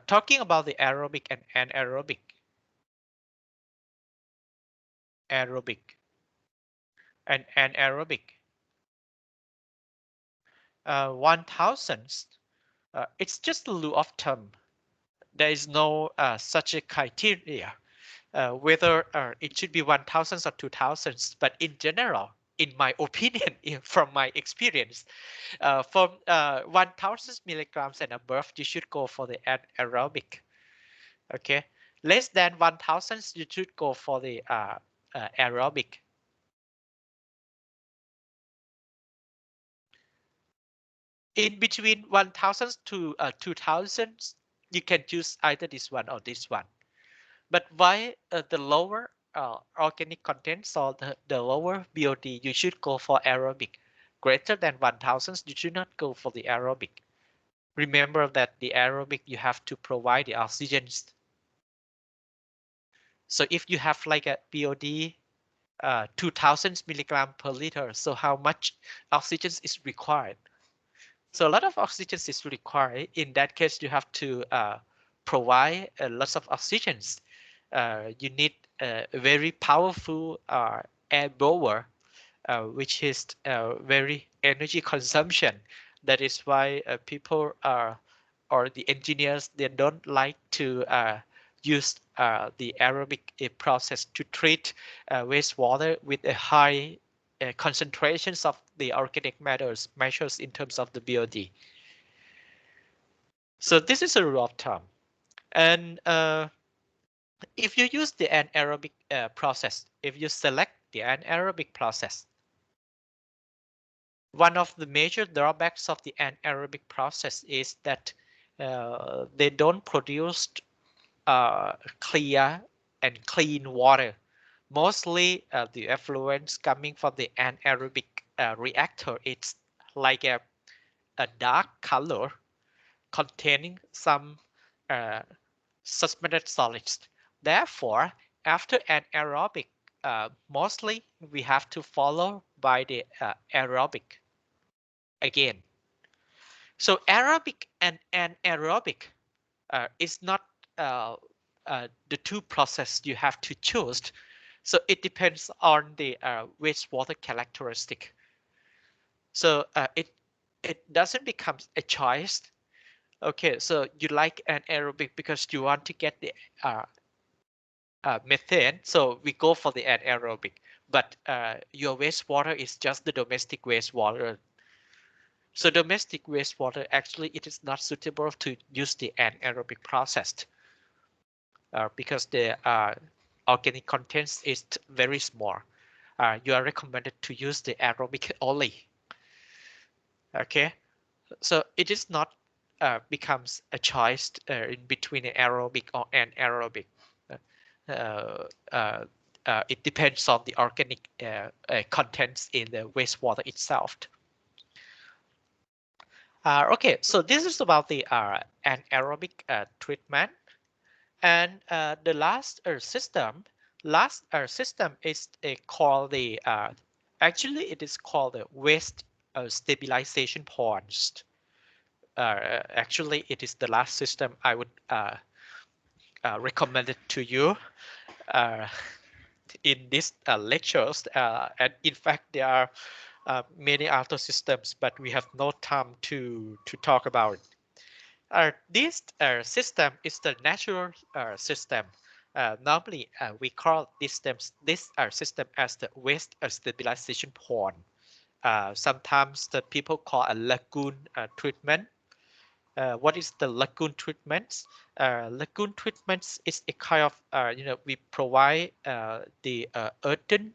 Speaker 1: talking about the aerobic and aerobic and anaerobic, 1,000, it's just a rule of thumb. There is no such a criteria whether it should be 1,000 or 2,000. But in general, in my opinion, from my experience, from 1,000 milligrams and above, you should go for the anaerobic. Okay, less than 1,000, you should go for the aerobic. In between 1,000 to 2,000, you can choose either this one or this one. But why the lower organic contents, or the lower BOD, you should go for aerobic. Greater than 1,000, you should not go for the aerobic. Remember that the aerobic, you have to provide the oxygen. So if you have like a BOD 2,000 milligram per liter, so how much oxygen is required? So a lot of oxygen is required. In that case, you have to provide lots of oxygens. You need a very powerful air blower, which is very energy consumption. That is why people are, or the engineers, they don't like to use the aerobic process to treat wastewater with a high concentrations of the organic matters measures in terms of the BOD. So this is a rule of thumb. And if you use the anaerobic process, if you select the anaerobic process, one of the major drawbacks of the anaerobic process is that they don't produce clear and clean water. Mostly the effluents coming from the anaerobic reactor, it's like a dark color containing some uh, suspended solids. Therefore, after anaerobic, mostly we have to follow by the aerobic again. So aerobic and anaerobic is not the two process you have to choose. So it depends on the wastewater characteristic. So it doesn't become a choice. Okay, so you like an aerobic because you want to get the uh, methane. So we go for the anaerobic. But your wastewater is just the domestic wastewater. So domestic wastewater, actually, it is not suitable to use the anaerobic process because the organic contents is very small. You are recommended to use the aerobic only. Okay, so it is not becomes a choice in between an aerobic or anaerobic. Uh, uh, it depends on the organic contents in the wastewater itself. Okay, so this is about the anaerobic treatment. And the last system is called the actually it is called the waste stabilization ponds. Actually, it is the last system I would recommend it to you uh, in these lectures. And in fact, there are many other systems, but we have no time to talk about it. This system is the natural system. Normally, we call this system as the waste stabilization pond. Sometimes the people call a lagoon treatment. What is the lagoon treatments? Lagoon treatments is a kind of we provide the earthen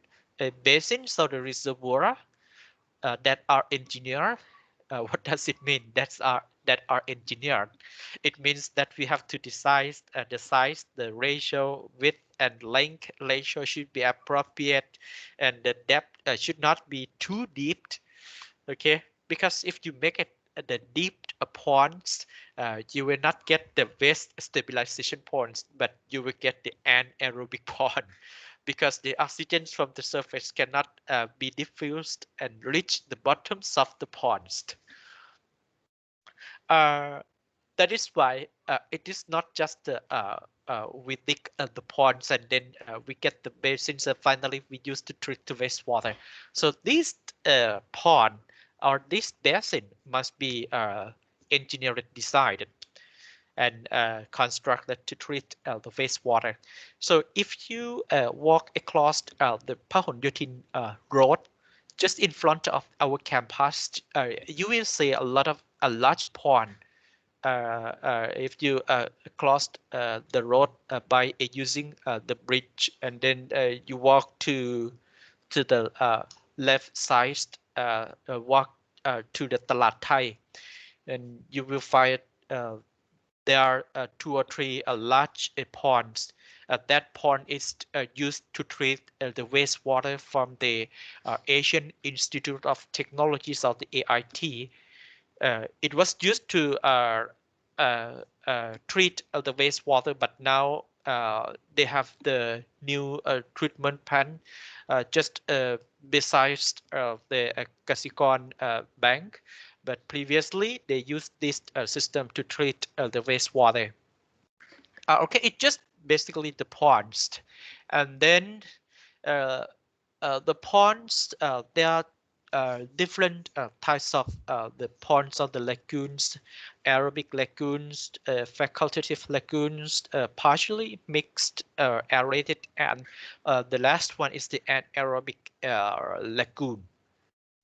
Speaker 1: basin, so the reservoir that are engineered. What does it mean? That are engineered. It means that we have to decide the size, the ratio, width and length ratio should be appropriate, and the depth should not be too deep. Okay, because if you make it the deep ponds, you will not get the waste stabilization ponds, but you will get the anaerobic pond because the oxygen from the surface cannot be diffused and reach the bottoms of the ponds. Uh, that is why it is not just we dig the ponds and then we get the basins and finally we use to treat the wastewater. So this pond or this basin must be engineered, designed, and constructed to treat the wastewater. So if you walk across the Pahonyotin road, just in front of our campus, you will see a large pond if you crossed the road by using the bridge and then you walk to the left side, walk to the Talat Thai, and you will find uh, there are two or three large ponds. That pond is used to treat the wastewater from the Asian Institute of Technologies of the AIT. It was used to treat the wastewater, but now they have the new treatment plant just besides the Kasikorn bank. But previously, they used this system to treat the wastewater. Okay, it just basically the ponds, and then uh, the ponds, there are different types of the ponds of the lagoons, aerobic lagoons, facultative lagoons, partially mixed, aerated, and the last one is the anaerobic lagoon.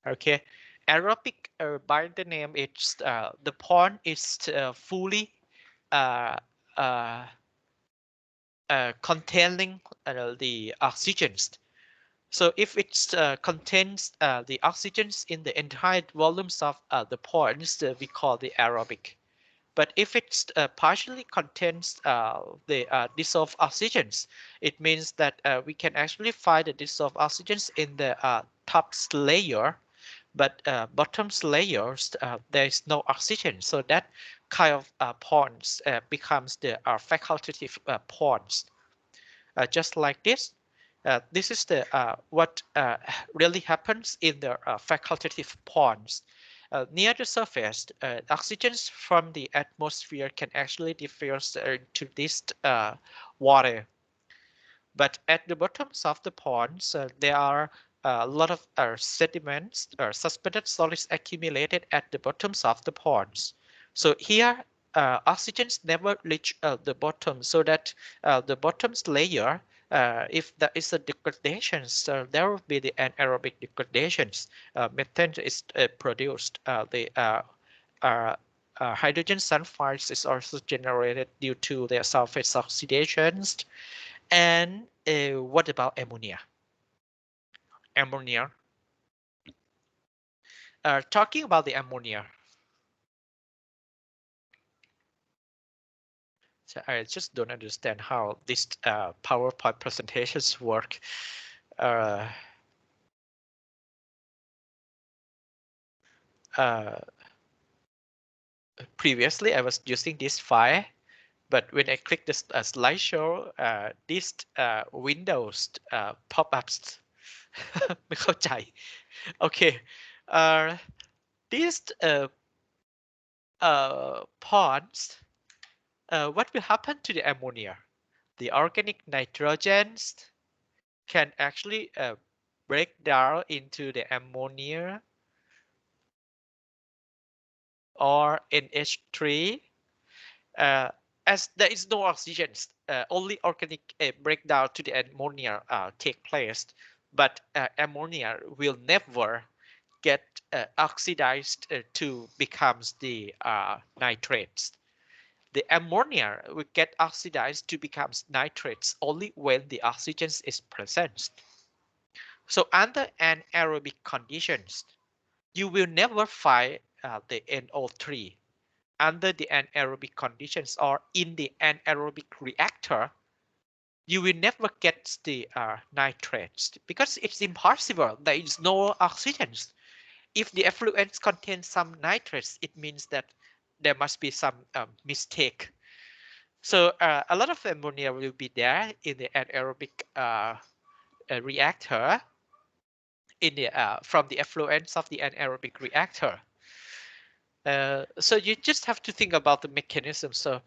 Speaker 1: Okay, aerobic by the name, it's the pond is fully uh, uh, containing the oxygens. So if it contains the oxygens in the entire volumes of the ponds, we call the aerobic. But if it's partially contains the dissolved oxygens, it means that we can actually find the dissolved oxygens in the top layer, but bottom layers there is no oxygen. So that kind of ponds becomes the facultative ponds, just like this. This is the what really happens in the facultative ponds. Near the surface, oxygens from the atmosphere can actually diffuse into this water. But at the bottoms of the ponds, there are a lot of sediments or suspended solids accumulated at the bottoms of the ponds. So here, oxygens never reach the bottom, so that the bottom's layer, if there is a degradation, so there will be the anaerobic degradations. Methane is produced. The hydrogen sulfides is also generated due to the sulfate oxidations. And what about ammonia? Ammonia. Talking about the ammonia, so I just don't understand how these PowerPoint presentations work. Uh, uh, Previously, I was using this file, but when I click this slideshow, these windows pop-ups ไม่เข้าใจ Okay. uh, these ponds, what will happen to the ammonia? The organic nitrogens can actually break down into the ammonia or NH3. Uh, as there is no oxygen, only organic breakdown to the ammonia take place, but ammonia will never get oxidized to becomes the nitrates. The ammonia will get oxidized to become nitrates only when the oxygen is present. So under anaerobic conditions, you will never find the NO3. Under the anaerobic conditions or in the anaerobic reactor, you will never get the nitrates because it's impossible. There is no oxygen. If the effluents contain some nitrates, it means that there must be some mistake. So a lot of ammonia will be there in the anaerobic reactor in the from the effluents of the anaerobic reactor. So you just have to think about the mechanism. So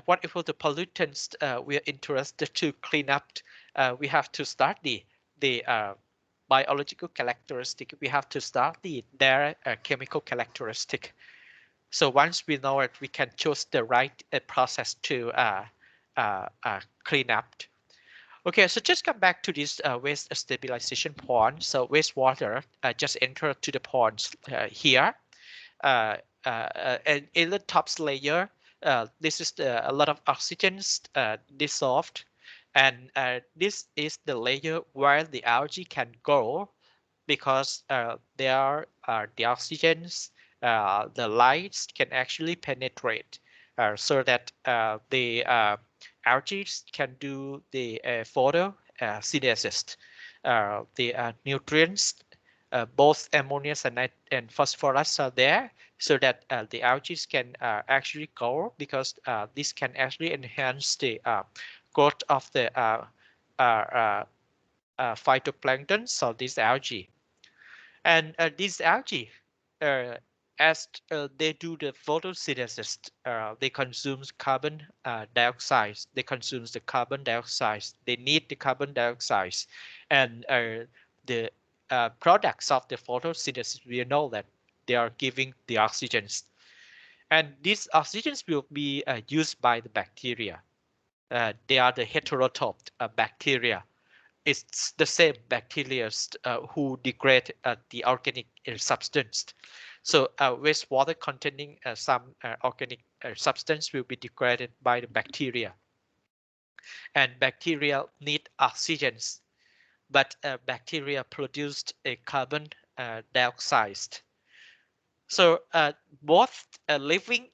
Speaker 1: what if all the pollutants we are interested to clean up? We have to start the biological characteristic. We have to start their chemical characteristic. So once we know it, we can choose the right process to clean up. Okay, so just come back to this waste stabilization pond. So wastewater just enter to the ponds here. And in the top layer, this is a lot of oxygen dissolved. And this is the layer where the algae can go because there are the oxygens, the lights can actually penetrate so that the algae can do the photosynthesis. The nutrients, both ammonia and phosphorus are there so that the algae can actually grow because this can actually enhance the growth of the phytoplankton, so this algae. And these algae, as they do the photosynthesis, they consume carbon dioxide. They consume the carbon dioxide. They need the carbon dioxide, and the products of the photosynthesis, we know that they are giving the oxygens, and these oxygens will be used by the bacteria. They are the heterotroph bacteria. It's the same bacteria who degrade the organic substance. So wastewater containing some organic substance will be degraded by the bacteria. And bacteria need oxygens, but bacteria produced a carbon dioxide. So both living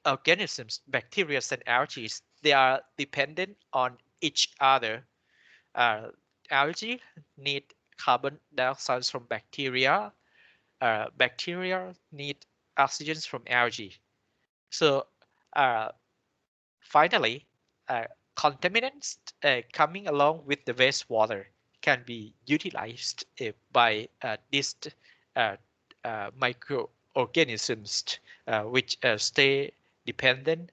Speaker 1: organisms, bacteria and algae, they are dependent on each other. Uh, Algae need carbon dioxide from bacteria. Bacteria need oxygen from algae. So uh, finally, contaminants coming along with the wastewater can be utilized by these uh, microorganisms which stay dependent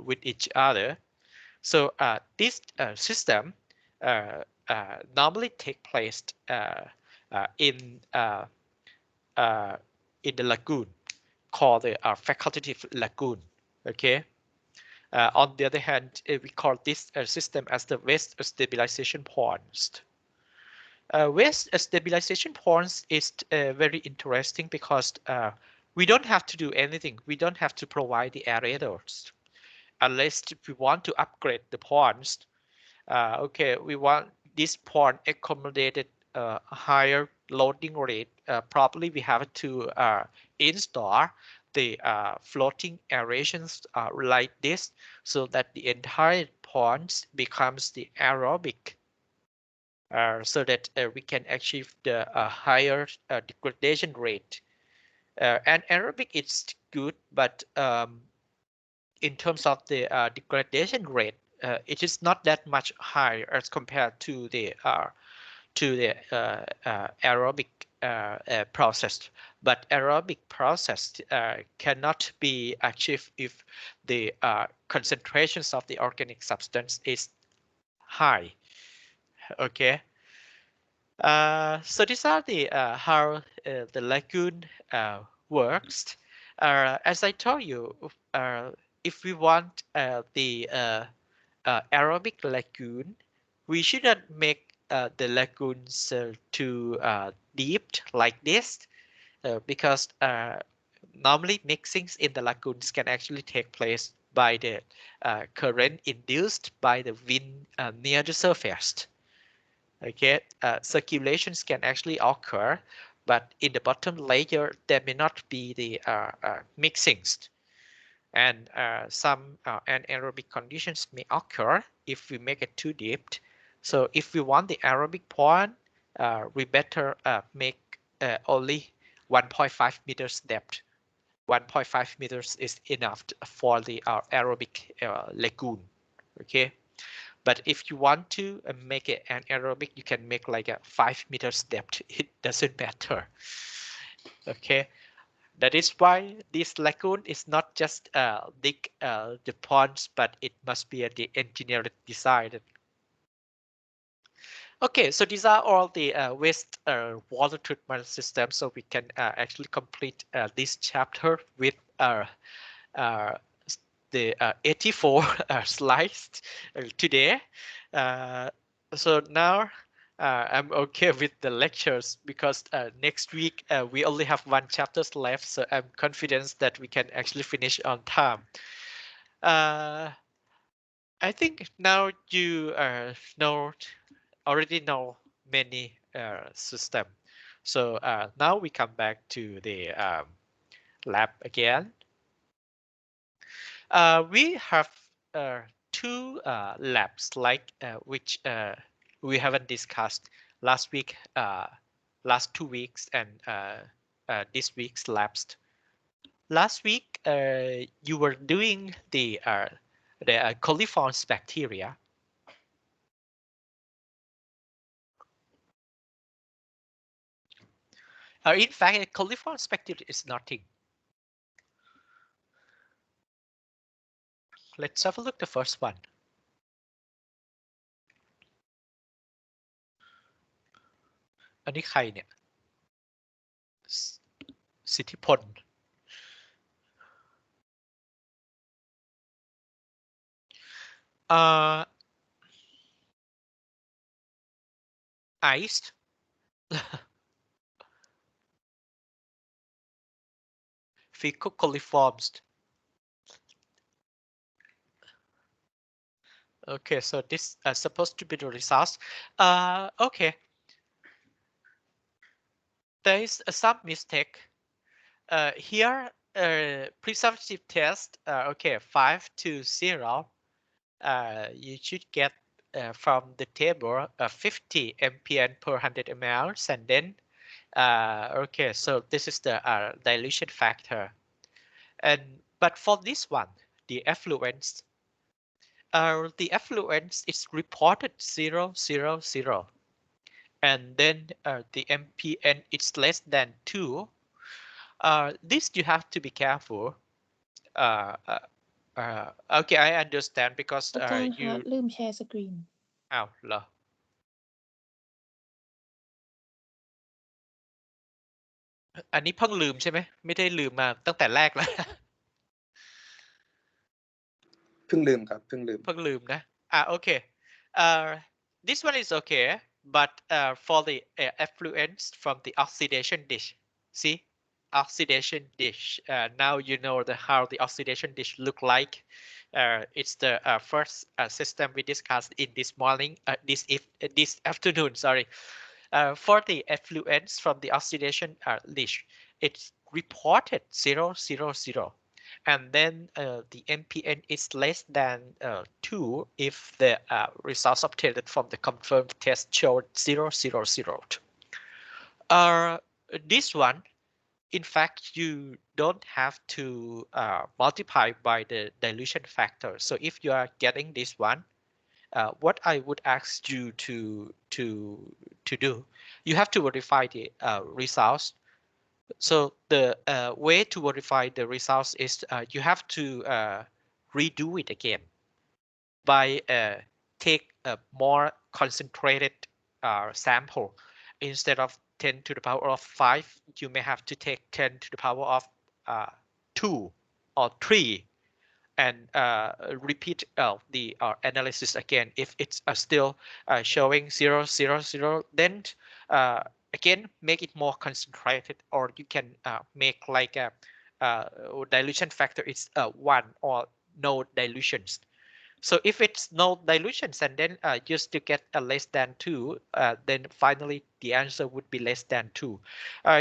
Speaker 1: with each other. So this system normally take place in uh, in the lagoon called the facultative lagoon. Okay. On the other hand, we call this system as the waste stabilization ponds. Waste stabilization ponds is very interesting because we don't have to do anything. We don't have to provide the aerators unless we want to upgrade the ponds. Okay, we want this pond accommodated a higher loading rate. Probably we have to install the floating aerations like this so that the entire pond becomes the aerobic so that we can achieve the higher degradation rate. And aerobic is good, but in terms of the degradation rate, it is not that much higher as compared to the aerobic process. But aerobic process cannot be achieved if the concentrations of the organic substance is high. Okay. So these are the how the lagoon works. As I told you, if we want the aerobic lagoon, we shouldn't make the lagoons too deep like this because normally mixings in the lagoons can actually take place by the current induced by the wind near the surface. Okay, circulations can actually occur, but in the bottom layer there may not be the mixings, and some anaerobic conditions may occur if we make it too deep. So if we want the aerobic point, we better make only 1.5 meters depth. 1.5 meters is enough for the aerobic lagoon. Okay. But if you want to make it an aerobic, you can make like a 5 meters depth. It doesn't matter. Okay. That is why this lagoon is not just dig the ponds, but it must be the engineered design. Okay, so these are all the waste water treatment systems. So we can actually complete this chapter with uh, the 84 slides today. Uh, so now I'm okay with the lectures because next week we only have one chapters left. So I'm confident that we can actually finish on time. Uh, I think now you already know many system. So now we come back to the lab again. We have uh, two labs like which we haven't discussed last week, last 2 weeks, and this week's labs. Last week, you were doing the coliforms bacteria. In fact, coliforms bacteria is nothing. Let's have a look at the first one.อันนี้ใครเนี่ยสิทธิพล iced fecal coliforms. Okay, so this is supposed to be the results. Okay, there is some mistake. Here presumptive test, okay, 5 to 0, you should get from the table 50 mpn per 100 ml, and then okay, so this is the dilution factor. And but for this one, the effluence is reported 0, 0, 0, and then the mpn is less than 2. This you have to be careful. Uh, uh, okay, I understand because
Speaker 2: อาจารย์คะ
Speaker 1: you
Speaker 2: ลืมแชร์สกรีน
Speaker 1: อ้าวเหรออันนี้เพิ่งลืมใช่ไหมไม่ได้ลืมมาตั้งแต่แรกแล้ว
Speaker 3: เพิ่งลืมครับเพิ่งลืม
Speaker 1: เพิ่งลืมนะokay. This one is okay, but for the effluence from the oxidation dish, see, oxidation dish. Now you know how the oxidation dish look like. It's the first system we discussed in this morning, this afternoon. Sorry. For the effluence from the oxidation dish, it's reported 0, 0, 0. And then the MPN is less than 2 if the results obtained from the confirmed test showed 0, 0, 0. This one, in fact, you don't have to multiply by the dilution factor. So if you are getting this one, what I would ask you to do, you have to verify the results. So the way to verify the results is you have to redo it again by take a more concentrated sample. Instead of 10 to the power of 5, you may have to take 10 to the power of 2 or 3 and repeat the analysis again. If it's still showing 0, 0, 0, then again make it more concentrated, or you can make like a dilution factor is 1 or no dilutions. So if it's no dilutions and then just to get a less than 2, then finally the answer would be less than 2.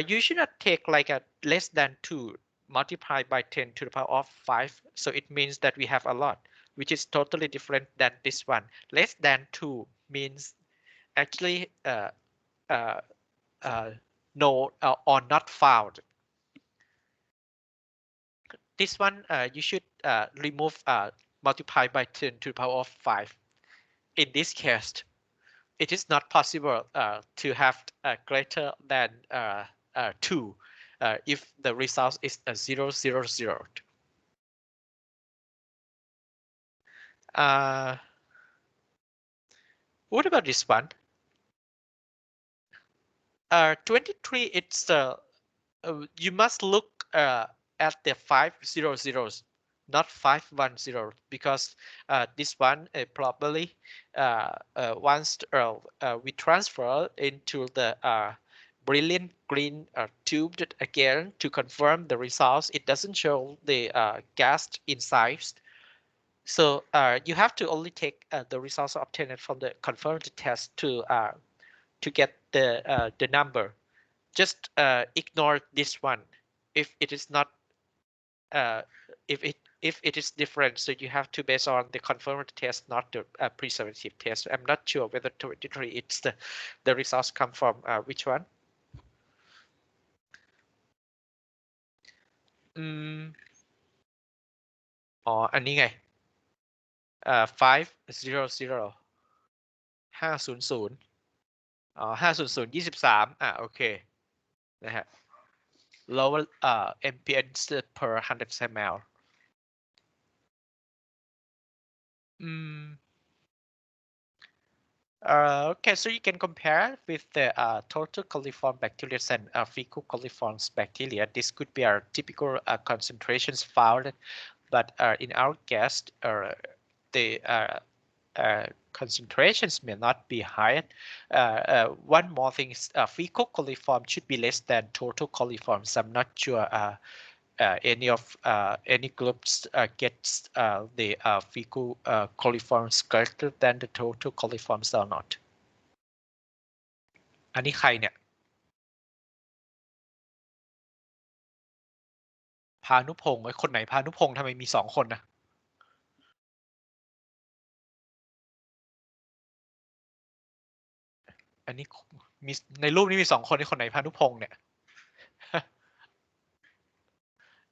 Speaker 1: You should not take like a less than 2 multiplied by 10 to the power of 5. So it means that we have a lot, which is totally different than this one. Less than 2 means actually uh, no or not found. This one you should remove multiply by 10 to the power of 5. In this case, it is not possible to have greater than 2 if the result is 0, 0, 0. What about this one? 23, it's you must look at the 5 0, 0s, not 5 1 0, because this one probably once we transfer into the brilliant green tube again to confirm the results, it doesn't show the gas inside. So you have to only take the results obtained from the confirmed test to get the number. Just ignore this one if it is not uh, if it is different. So you have to base on the confirmed test, not the preservative test. I'm not sure whether 23 it's the results come from which one. อ๋ออันนี้ไง5 0 0 500อ๋อ500 23โอเคนะฮะ lower mpn per 100 ml. Okay, so you can compare with the total coliform bacteria and fecal coliform bacteria. This could be our typical concentrations found, but in our case, the concentrations may not be high. One more thing is fecal coliform should be less than total coliforms. I'm not sure any groups gets the fecal coliforms greater than the total coliforms or not. อันนี้ใครเนี่ย พานุพงศ์คนไหนพานุพงศ์ทำไมมี2 คนนะอันนี้มีในรูปนี้มี2 คนนี่คนไหนพานุพงศ์เนี่ย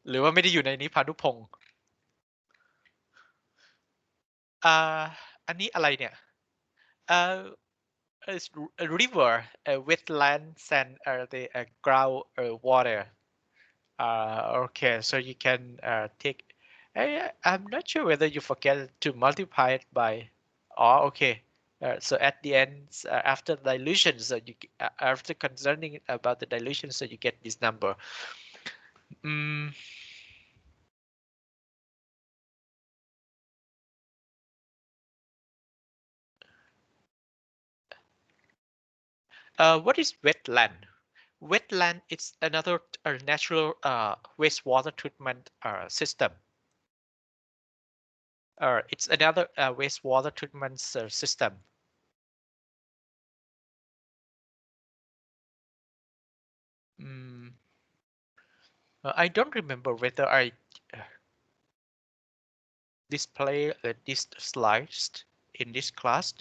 Speaker 1: หรือว่าไม่ได้อยู่ในนี้พานุพงศ์อ่าอันนี้อะไรเนี่ยอ่า is a river, wetlands and the ground water. Okay, so you can take. I'm not sure whether you forget to multiply it by. Oh, okay. So at the end, after dilution, so after concerning about the dilution, so you get this number. Mm, what is wetland? Wetland is another natural wastewater treatment system. It's another wastewater treatment system. Mm, I don't remember whether I display these slides in this class.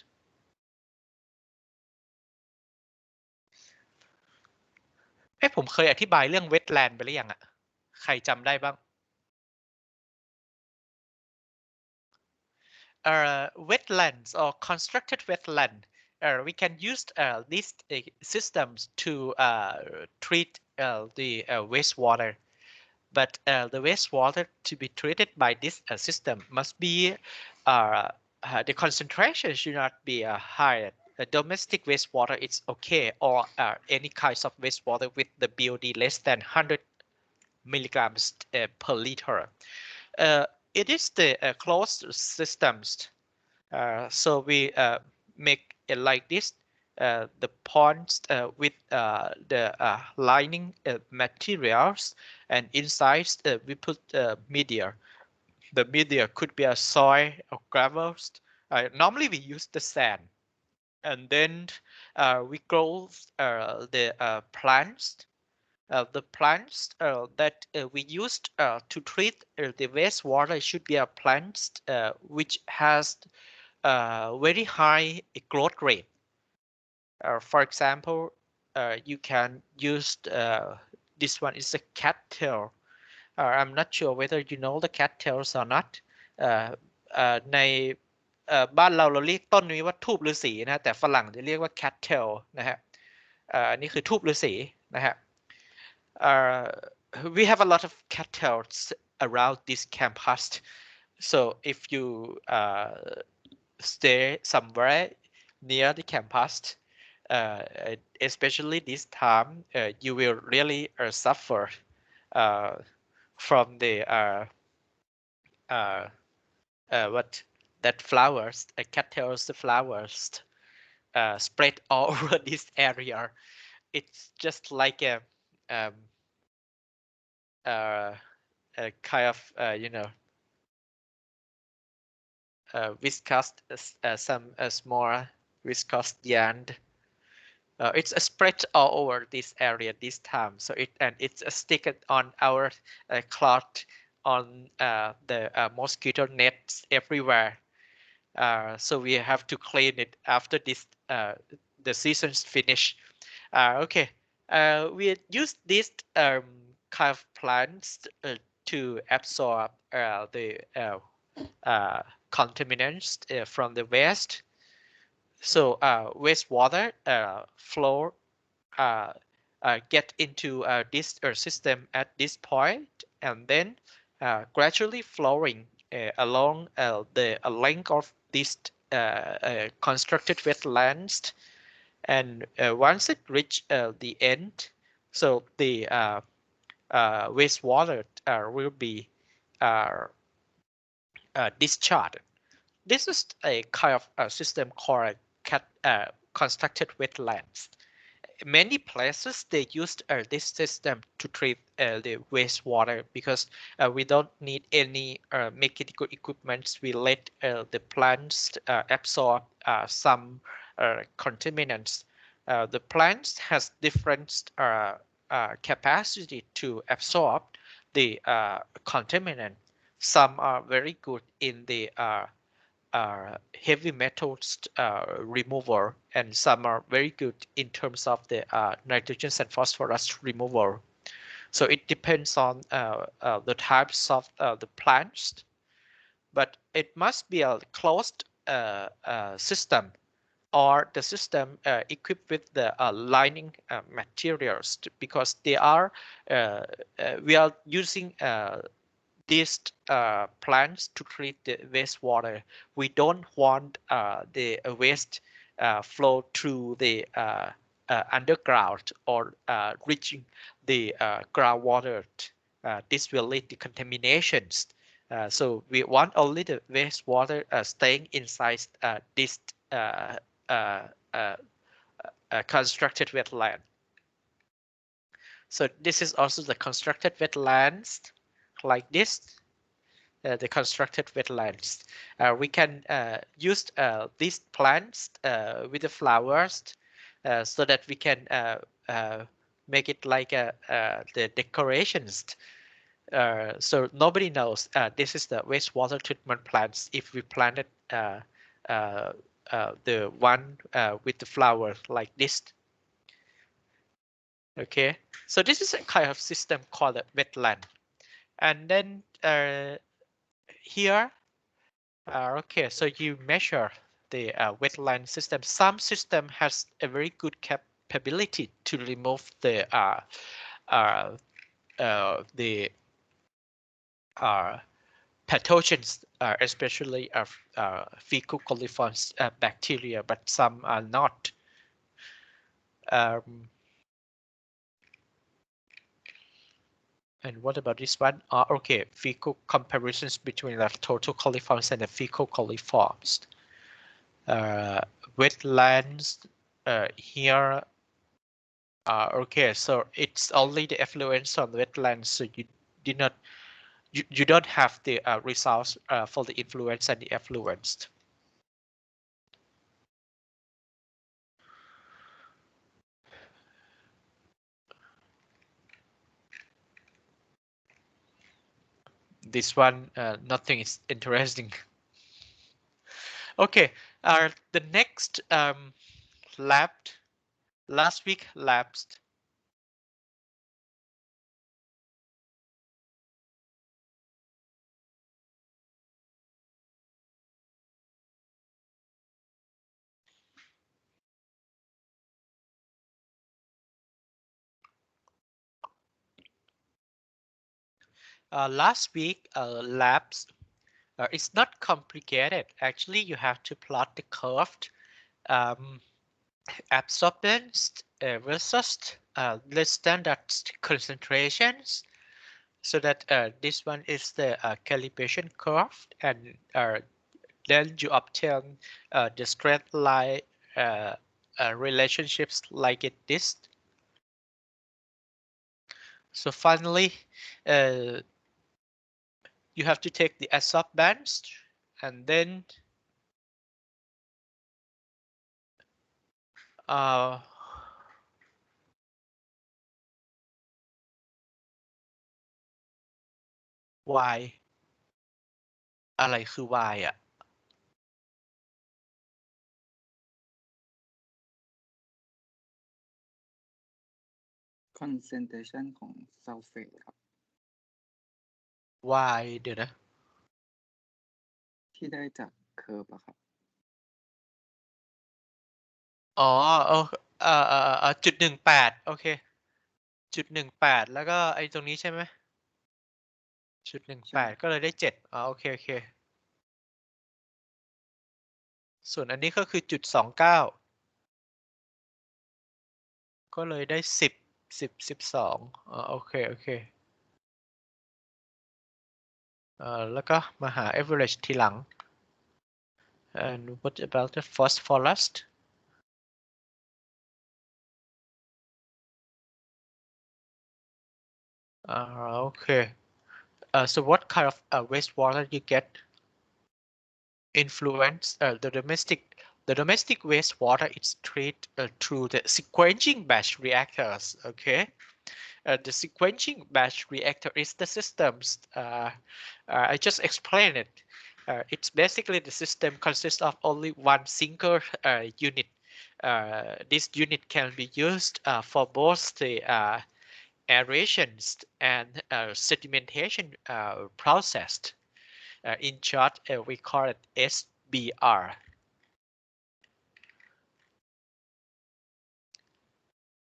Speaker 1: ผมเคยอธิบายเรื่อง wetland ไปหรือยังอ่ะใครจำได้บ้าง wetlands or constructed wetland, we can use these systems to treat the wastewater. But the wastewater to be treated by this system must be the concentration should not be high. Domestic wastewater is okay, or any kinds of wastewater with the BOD less than 100 milligrams per liter. Uh, it is the closed systems, so we make it like this. The ponds with the lining materials, and inside we put media. The media could be a soil or gravel. Normally we use the sand, and then we grow the plants. The plants that we used to treat the wastewater should be a plants which has very high growth rate. For example, you can use this one is a cattail. I'm not sure whether you know the cattails or not. ในบ้านเราเรียกต้นนี้ว่าทูบฤาษีนะแต่ฝรั่งจะเรียกว่า cattail นะฮะนี่คือทูบฤาษีนะฮะ uh, we have a lot of cattails around this campus. So if you stay somewhere near the campus, uh, especially this time, you will really suffer uh, from the uh, what that flowers, cattails flowers spread all over this area. It's just like um, uh, a kind of viscous some small viscous yarn. It's spread all over this area this time. So it's stick on our cloth on the mosquito nets everywhere. So we have to clean it after this the season's finish. Okay, we use this kind of plants to absorb the uh, contaminants from the waste. So wastewater flow get into this system at this point, and then gradually flowing along the length of this constructed wetlands. And once it reach the end, so the wastewater will be uh, discharged. This is a kind of a system called constructed wetlands. Many places they used this system to treat the wastewater because we don't need any mechanical equipment. We let the plants absorb some contaminants. The plants has different capacity to absorb, the contaminant. Some are very good in the heavy metals removal, and some are very good in terms of the nitrogen and phosphorus removal. So it depends on the types of the plants, but it must be a closed system, or the system equipped with the lining materials, because they are we are using these plants to treat the wastewater. We don't want the waste flow through the underground or reaching the groundwater. This will lead to contaminations. So we want only the wastewater staying inside this uh, uh, uh, constructed wetland. So this is also the constructed wetlands like this. The constructed wetlands. We can use these plants with the flowers so that we can make it like the decorations. So nobody knows this is the wastewater treatment plants if we planted uh, the one with the flowers like this. Okay, so this is a kind of system called a wetland. And then here, okay, so you measure the wetland system. Some system has a very good capability to remove uh, the uh, pathogens, especially fecal coliform bacteria, but some are not. Um, and what about this one? Okay, fecal comparisons between the total coliforms and the fecal coliforms. Wetlands here. Okay, so it's only the effluents on the wetlands, so you did not you don't have the results for the influence and the effluents. This one, nothing is interesting. Okay, the next lab, last week lapsed. Last week labs, it's not complicated. Actually, you have to plot the curved um, absorbance versus the standard concentrations, so that this one is the calibration curve, and then you obtain the straight line uh, relationships like this. So finally, uh, you have to take the absorbance, and then uh, y อะไรคือ y อ่ะ
Speaker 2: concentration ของซัลเฟตครับ
Speaker 1: y เดี๋ยวนะ
Speaker 2: ที่ได้จากเคอร์ฟอะครับ
Speaker 1: อ๋อเออจุด 18โอเคจุด 18แล้วก็ไอ้ตรงนี้ใช่ไหมจุด 18ก็เลยได้7โอเคโอเคส่วนอันนี้ก็คือจุด 29ก็เลยได้10 12โอเคโอเคแล้วก็มาหา average ทีหลัง and what about the phosphorus okay so what kind of wastewater you get influence the domestic wastewater is treated through the sequencing batch reactors. Okay, The sequencing batch reactor is the systems. I just explained it. It's basically the system consists of only one single unit. This unit can be used for both the aerations and sedimentation process. In short, we call it SBR.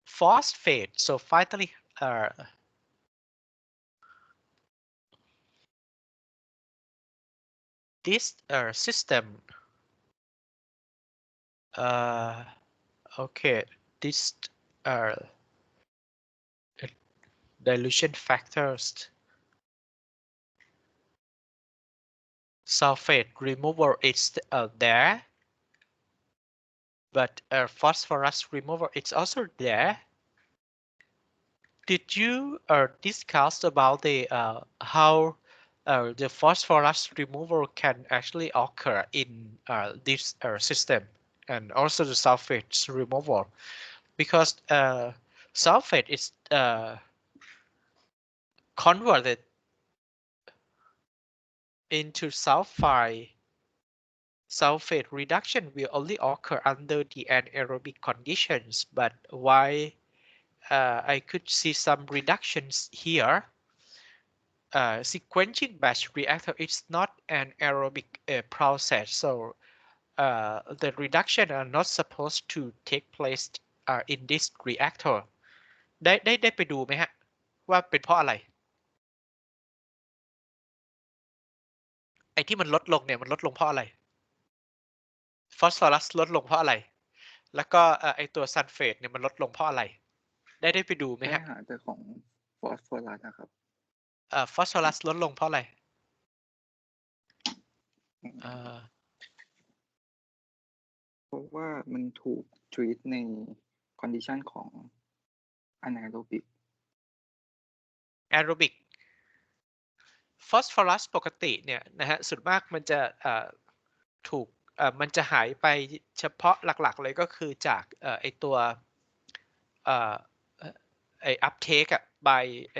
Speaker 1: Phosphate. So finally, this system. Okay, this dilution factors. Sulfate removal is there, but phosphorus removal is also there. Did you discuss about the how the phosphorus removal can actually occur in this system, and also the sulfate removal? Because sulfate is converted into sulfide. Sulfate reduction will only occur under the anaerobic conditions, but why I could see some reductions here. Sequencing batch reactor is not an aerobic process, so the reduction are not supposed to take place in this reactor. ได้ไปดูไหมฮะว่าเป็นเพราะอะไรไอ้ที่มันลดลงเนี่ยมันลดลงเพราะอะไรฟอสฟอรัสลดลงเพราะอะไรแล้วก็ไอ้ตัวซัลเฟตเนี่ยมันลดลงเพราะอะไรได้ไปดูไหมฮะ
Speaker 2: หาแต่ของฟอสฟอรัสนะครับ
Speaker 1: ฟอสฟอรัสลดลงเพราะอะไร
Speaker 2: เพราะว่ามันถูก treat ใน condition ของ anaerobic
Speaker 1: แอโรบิกฟอสฟอรัสปกติเนี่ยนะฮะส่วนมากมันจะถูกมันจะหายไปเฉพาะหลักๆเลยก็คือจากไอตัวไอ uptake อะ by ไอ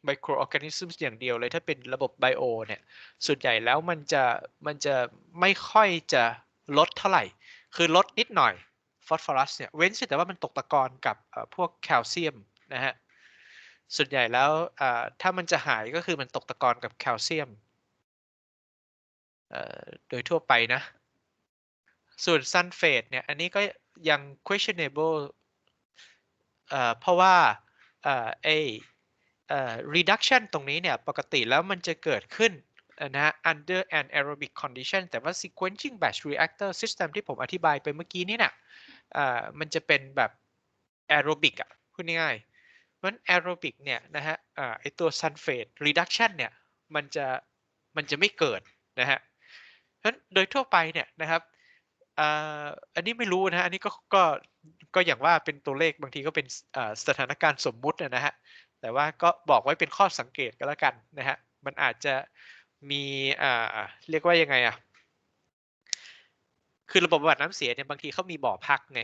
Speaker 1: microorganisms อย่างเดียวเลยถ้าเป็นระบบไบโอเนี่ยส่วนใหญ่แล้วมันจะไม่ค่อยจะลดเท่าไหร่คือลดนิดหน่อยฟอสฟอรัสเนี่ยเว้นแต่ว่ามันตกตะกอนกับพวกแคลเซียมนะฮะส่วนใหญ่แล้วถ้ามันจะหายก็คือมันตกตะกอนกับแคลเซียมโดยทั่วไปนะส่วนซัลเฟตเนี่ยอันนี้ก็ยัง questionable เพราะว่าไอ้ reduction ตรงนี้เนี่ยปกติแล้วมันจะเกิดขึ้นนะฮะ under an aerobic condition แต่ว่า sequencing batch reactor system ที่ผมอธิบายไปเมื่อกี้นี้เนี่ยมันจะเป็นแบบ aerobic อ่ะพูดง่ายๆเพราะฉะนั้น aerobic เนี่ยนะฮะไอตัว sulfate reduction เนี่ยมันจะไม่เกิดนะฮะเพราะฉะนั้นโดยทั่วไปเนี่ยนะครับอันนี้ไม่รู้นะฮะอันนี้ก็อย่างว่าเป็นตัวเลขบางทีก็เป็นสถานการณ์สมมุตินะฮะแต่ว่าก็บอกไว้เป็นข้อสังเกตก็แล้วกันนะฮะมันอาจจะมีเรียกว่ายังไงอ่ะคือระบบบำบัดน้ำเสียเนี่ยบางทีเขามีบ่อพักไง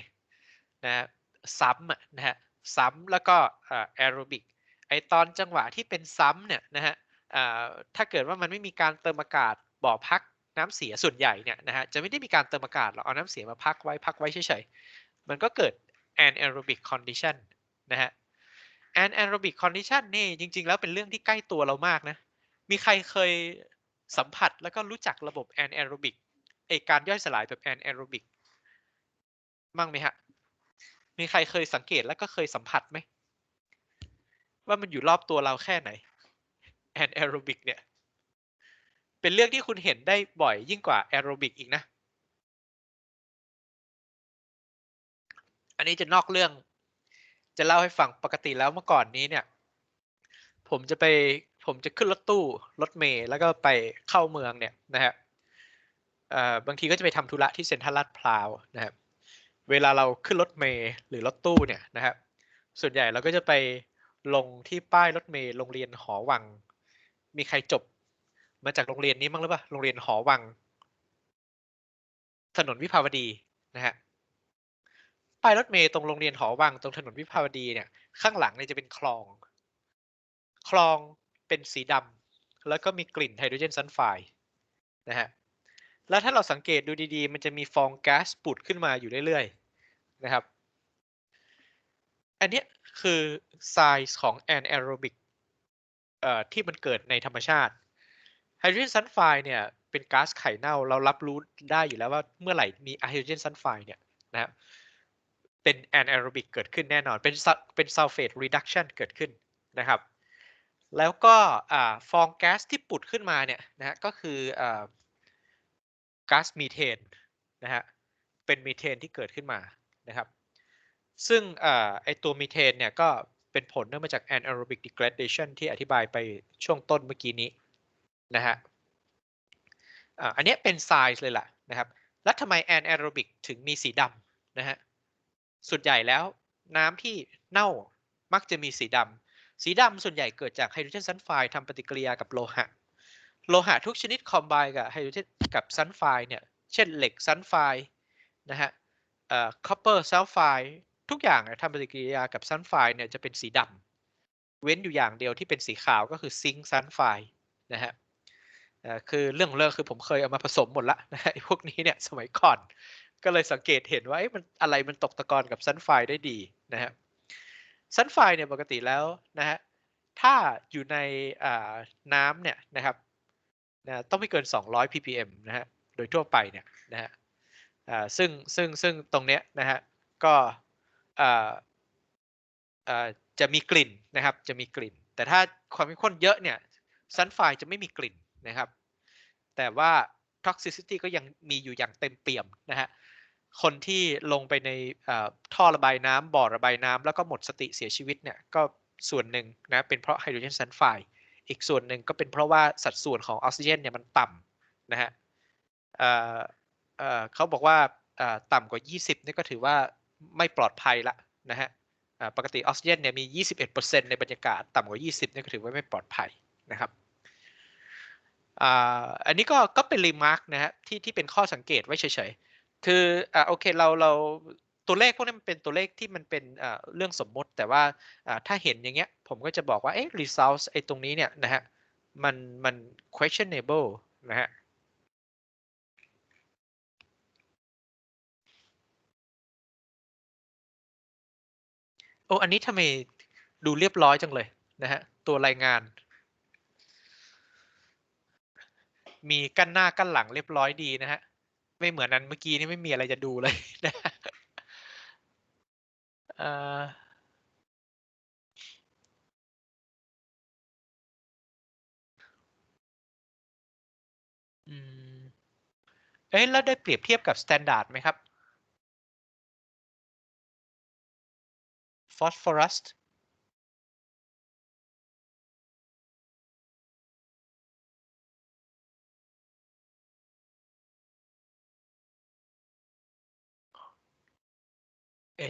Speaker 1: นะฮะซ้ำนะฮะซ้ำแล้วก็แอโรบิกไอตอนจังหวะที่เป็นซ้ำเนี่ยนะฮะถ้าเกิดว่ามันไม่มีการเติมอากาศบ่อพักน้ำเสียส่วนใหญ่เนี่ยนะฮะจะไม่ได้มีการเติมอากาศหรอกเอาน้ำเสียมาพักไว้เฉยๆมันก็เกิด anaerobic condition นะฮะ anaerobic condition นี่จริงๆแล้วเป็นเรื่องที่ใกล้ตัวเรามากนะมีใครเคยสัมผัสแล้วก็รู้จักระบบ anaerobic การย่อยสลายแบบ anaerobic มั่งไหมฮะมีใครเคยสังเกตแล้วก็เคยสัมผัสไหมว่ามันอยู่รอบตัวเราแค่ไหน anaerobic เนี่ยเป็นเรื่องที่คุณเห็นได้บ่อยยิ่งกว่า aerobic อีกนะอันนี้จะนอกเรื่องจะเล่าให้ฟังปกติแล้วเมื่อก่อนนี้เนี่ยผมจะขึ้นรถตู้รถเมล์แล้วก็ไปเข้าเมืองเนี่ยนะฮะบางทีก็จะไปทำธุระที่เซ็นทรัลลาดพร้าวนะครับเวลาเราขึ้นรถเมล์หรือรถตู้เนี่ยนะครับส่วนใหญ่เราก็จะไปลงที่ป้ายรถเมล์โรงเรียนหอวังมีใครจบมาจากโรงเรียนนี้มั้งหรือเปล่าโรงเรียนหอวังถนนวิภาวดีนะฮะป้ายรถเมล์ตรงโรงเรียนหอวังตรงถนนวิภาวดีเนี่ยข้างหลังเนี่ยจะเป็นคลอง คลองเป็นสีดำแล้วก็มีกลิ่นไฮโดรเจนซัลไฟด์นะฮะแล้วถ้าเราสังเกตดูดีๆมันจะมีฟองก๊าซปุดขึ้นมาอยู่เรื่อยๆนะครับอันนี้คือไซส์ของแอนแอโรบิกที่มันเกิดในธรรมชาติไฮโดรเจนซัลไฟด์เนี่ยเป็นก๊าซไข่เน่าเรารับรู้ได้อยู่แล้วว่าเมื่อไหร่มีไฮโดรเจนซัลไฟด์เนี่ยนะเป็นแอนแอโรบิกเกิดขึ้นแน่นอนเป็นซัลเฟตรีดักชันเกิดขึ้นนะครับแล้วก็ฟองแก๊สที่ปุดขึ้นมาเนี่ยนะฮะก็คือก๊าซมีเทนนะฮะเป็นมีเทนที่เกิดขึ้นมานะครับซึ่งไอตัวมีเทนเนี่ยก็เป็นผลเนื่องมาจาก anaerobic degradation ที่อธิบายไปช่วงต้นเมื่อกี้นี้นะฮะอันนี้เป็นไซส์เลยล่ะนะครับแล้วทำไม anaerobic ถึงมีสีดำนะฮะส่วนใหญ่แล้วน้ำที่เน่ามักจะมีสีดำสีดำส่วนใหญ่เกิดจากไฮโดรเจนซัลไฟด์ทำปฏิกิริยากับโลหะทุกชนิดคอมไบกับไฮโดรเจนกับซัลไฟด์เนี่ยเช่นเหล็กซัลไฟด์นะฮะคอปเปอร์ซัลไฟด์ทุกอย่างทำปฏิกิริยากับซัลไฟด์เนี่ยจะเป็นสีดำเว้นอยู่อย่างเดียวที่เป็นสีขาวก็คือซิงค์ซัลไฟด์นะฮะคือเรื่องของเรื่องคือผมเคยเอามาผสมหมดละนะฮะพวกนี้เนี่ยสมัยก่อนก็เลยสังเกตเห็นว่ามันอะไรมันตกตะกอนกับซัลไฟด์ได้ดีนะฮะซัลไฟด์เนี่ยปกติแล้วนะฮะถ้าอยู่ในน้ำเนี่ยนะครับนะต้องไม่เกิน200 ppm นะฮะโดยทั่วไปเนี่ยนะฮะซึ่งตรงเนี้ยนะฮะก็จะมีกลิ่นนะครับจะมีกลิ่นแต่ถ้าความเข้มข้นเยอะเนี่ยซัลไฟด์จะไม่มีกลิ่นนะครับแต่ว่า toxicity ก็ยังมีอยู่อย่างเต็มเปี่ยมนะฮะคนที่ลงไปในท่อระบายน้ำบ่อระบายน้ำแล้วก็หมดสติเสียชีวิตเนี่ยก็ส่วนหนึ่งนะเป็นเพราะไฮโดรเจนซัลไฟด์อีกส่วนหนึ่งก็เป็นเพราะว่าสัดส่วนของออกซิเจนเนี่ยมันต่ำนะฮะเขาบอกว่าต่ำกว่า20นี่ก็ถือว่าไม่ปลอดภัยละนะฮะปกติออกซิเจนเนี่ยมี 21% ในบรรยากาศต่ำกว่า 20นี่ก็ถือว่าไม่ปลอดภัยนะครับอันนี้ก็เป็นรีมาร์กนะฮะที่เป็นข้อสังเกตไว้เฉยๆคือโอเคเราตัวเลขพวกนี้มันเป็นตัวเลขที่มันเป็นเรื่องสมมติแต่ว่าถ้าเห็นอย่างเงี้ยผมก็จะบอกว่าresults ไอ้ตรงนี้เนี่ยนะฮะมัน questionable นะฮะโอ้อันนี้ทำไมดูเรียบร้อยจังเลยนะฮะตัวรายงานมีกั้นหน้ากั้นหลังเรียบร้อยดีนะฮะไม่เหมือนนั้นเมื่อกี้นี่ไม่มีอะไรจะดูเลยนะเอ่ออืมแล้วได้เปรียบเทียบกับ standard ไหมครับ phosphorus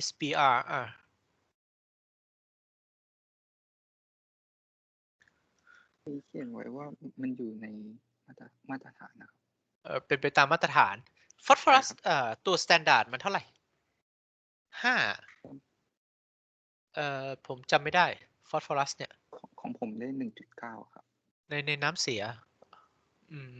Speaker 1: SPR
Speaker 2: ที่เขียนไว้ว่ามันอยู่ในมาตรฐานนะครับ
Speaker 1: เป็นไปตามมาตรฐาน
Speaker 2: ใช่
Speaker 1: phosphorus
Speaker 2: ครับ
Speaker 1: ตัว standard มันเท่าไหร่5ผมจำไม่ได้ phosphorus เนี่ย
Speaker 2: ของผมได้1.9ครับ
Speaker 1: ในน้ำเสียอืม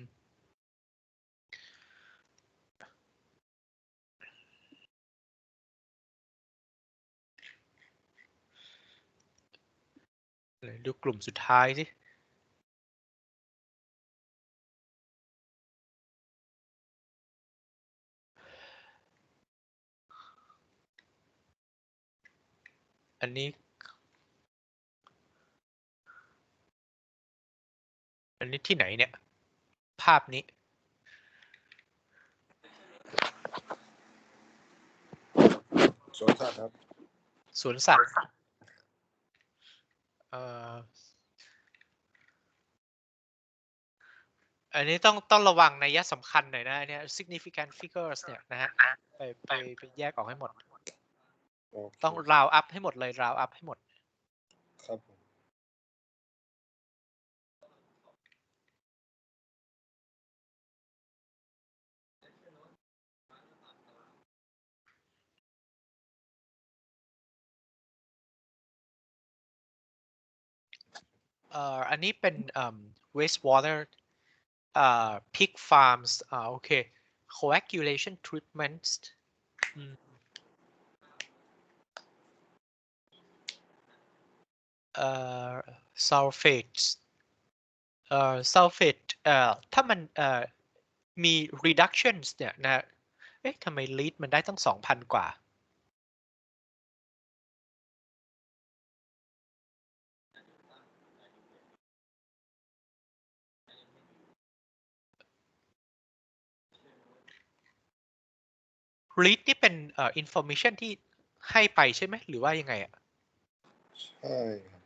Speaker 1: ดูกลุ่มสุดท้ายสิอันนี้ที่ไหนเนี่ยภาพนี้
Speaker 3: สวนสัตว์ครับ
Speaker 1: สวนสัตว์อันนี้ต้องระวังนัยสำคัญหน่อยนะเนี่ย significant figures เนี่ยนะฮะไปแยกออกให้หมดต้อง round up ให้หมดเลย round up ให้หมด
Speaker 3: ครับผม
Speaker 1: อันนี้เป็นwaste water pig farmsโอเค coagulation treatments sulfates sulfate ถ้ามันมี reductions เนี่ยนะเอ๊ะทำไม lead มันได้ตั้ง 2,000 กว่าlead นี่เป็นinformation ที่ให้ไปใช่ไหมหรือว่ายังไงอ่ะ
Speaker 3: ใช่ครับ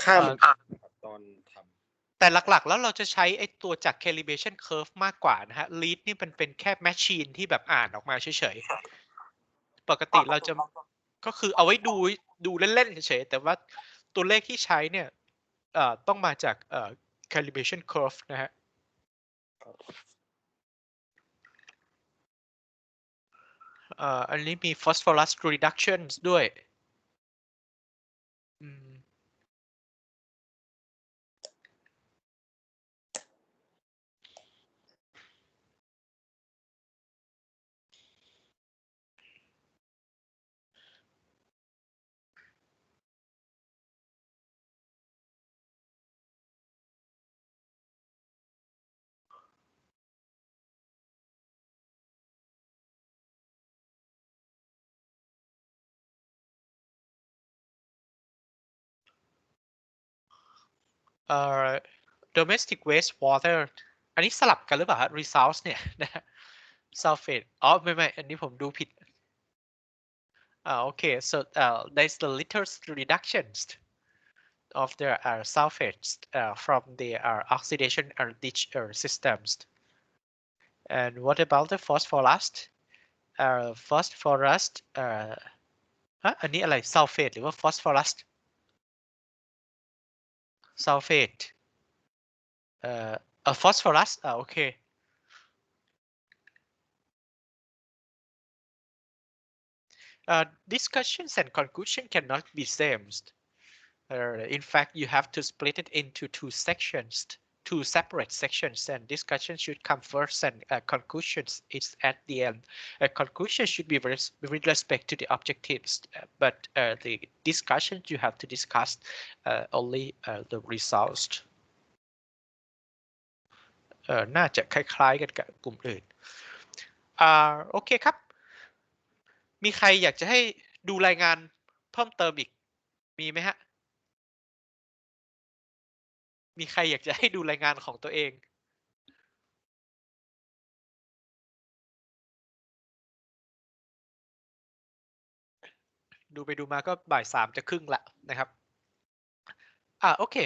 Speaker 3: ค่ามันตอนทำ
Speaker 1: แต่หลักๆแล้วเราจะใช้ไอ้ตัวจาก calibration curve มากกว่านะฮะ lead นี่มันเป็นแค่ machine ที่แบบอ่านออกมาเฉยๆปกติเราจะก็คือเอาไว้ดูเล่นๆเฉยๆแต่ว่าตัวเลขที่ใช้เนี่ยต้องมาจากcalibration curve นะฮะอันนี้มี phosphorus reductions ด้วยอืม domestic waste water อันนี้สลับกันหรือเปล่าฮะ results เนี่ยนะฮะ sulfate อ๋อไม่อันนี้ผมดูผิดokay so there's the little reductions of the sulfates from the oxidation ditch systems and what about the phosphorus phosphorus อันนี้อะไร sulfate หรือว่า phosphorus sulfate phosphorusโอเคdiscussions and conclusion cannot be same. In fact, you have to split it into two separate sections, and discussion should come first, and conclusions is at the end. A conclusion should be with respect to the objectives, but the discussion you have to discuss only the results. น่าจะคล้ายๆกันกับกลุ่มอื่นโอเคครับมีใครอยากจะให้ดูรายงานเพิ่มเติมอีกมีไหมฮะมีใครอยากจะให้ดูรายงานของตัวเองดูไปดูมาก็บ่าย 3 จะครึ่งละนะครับโอเค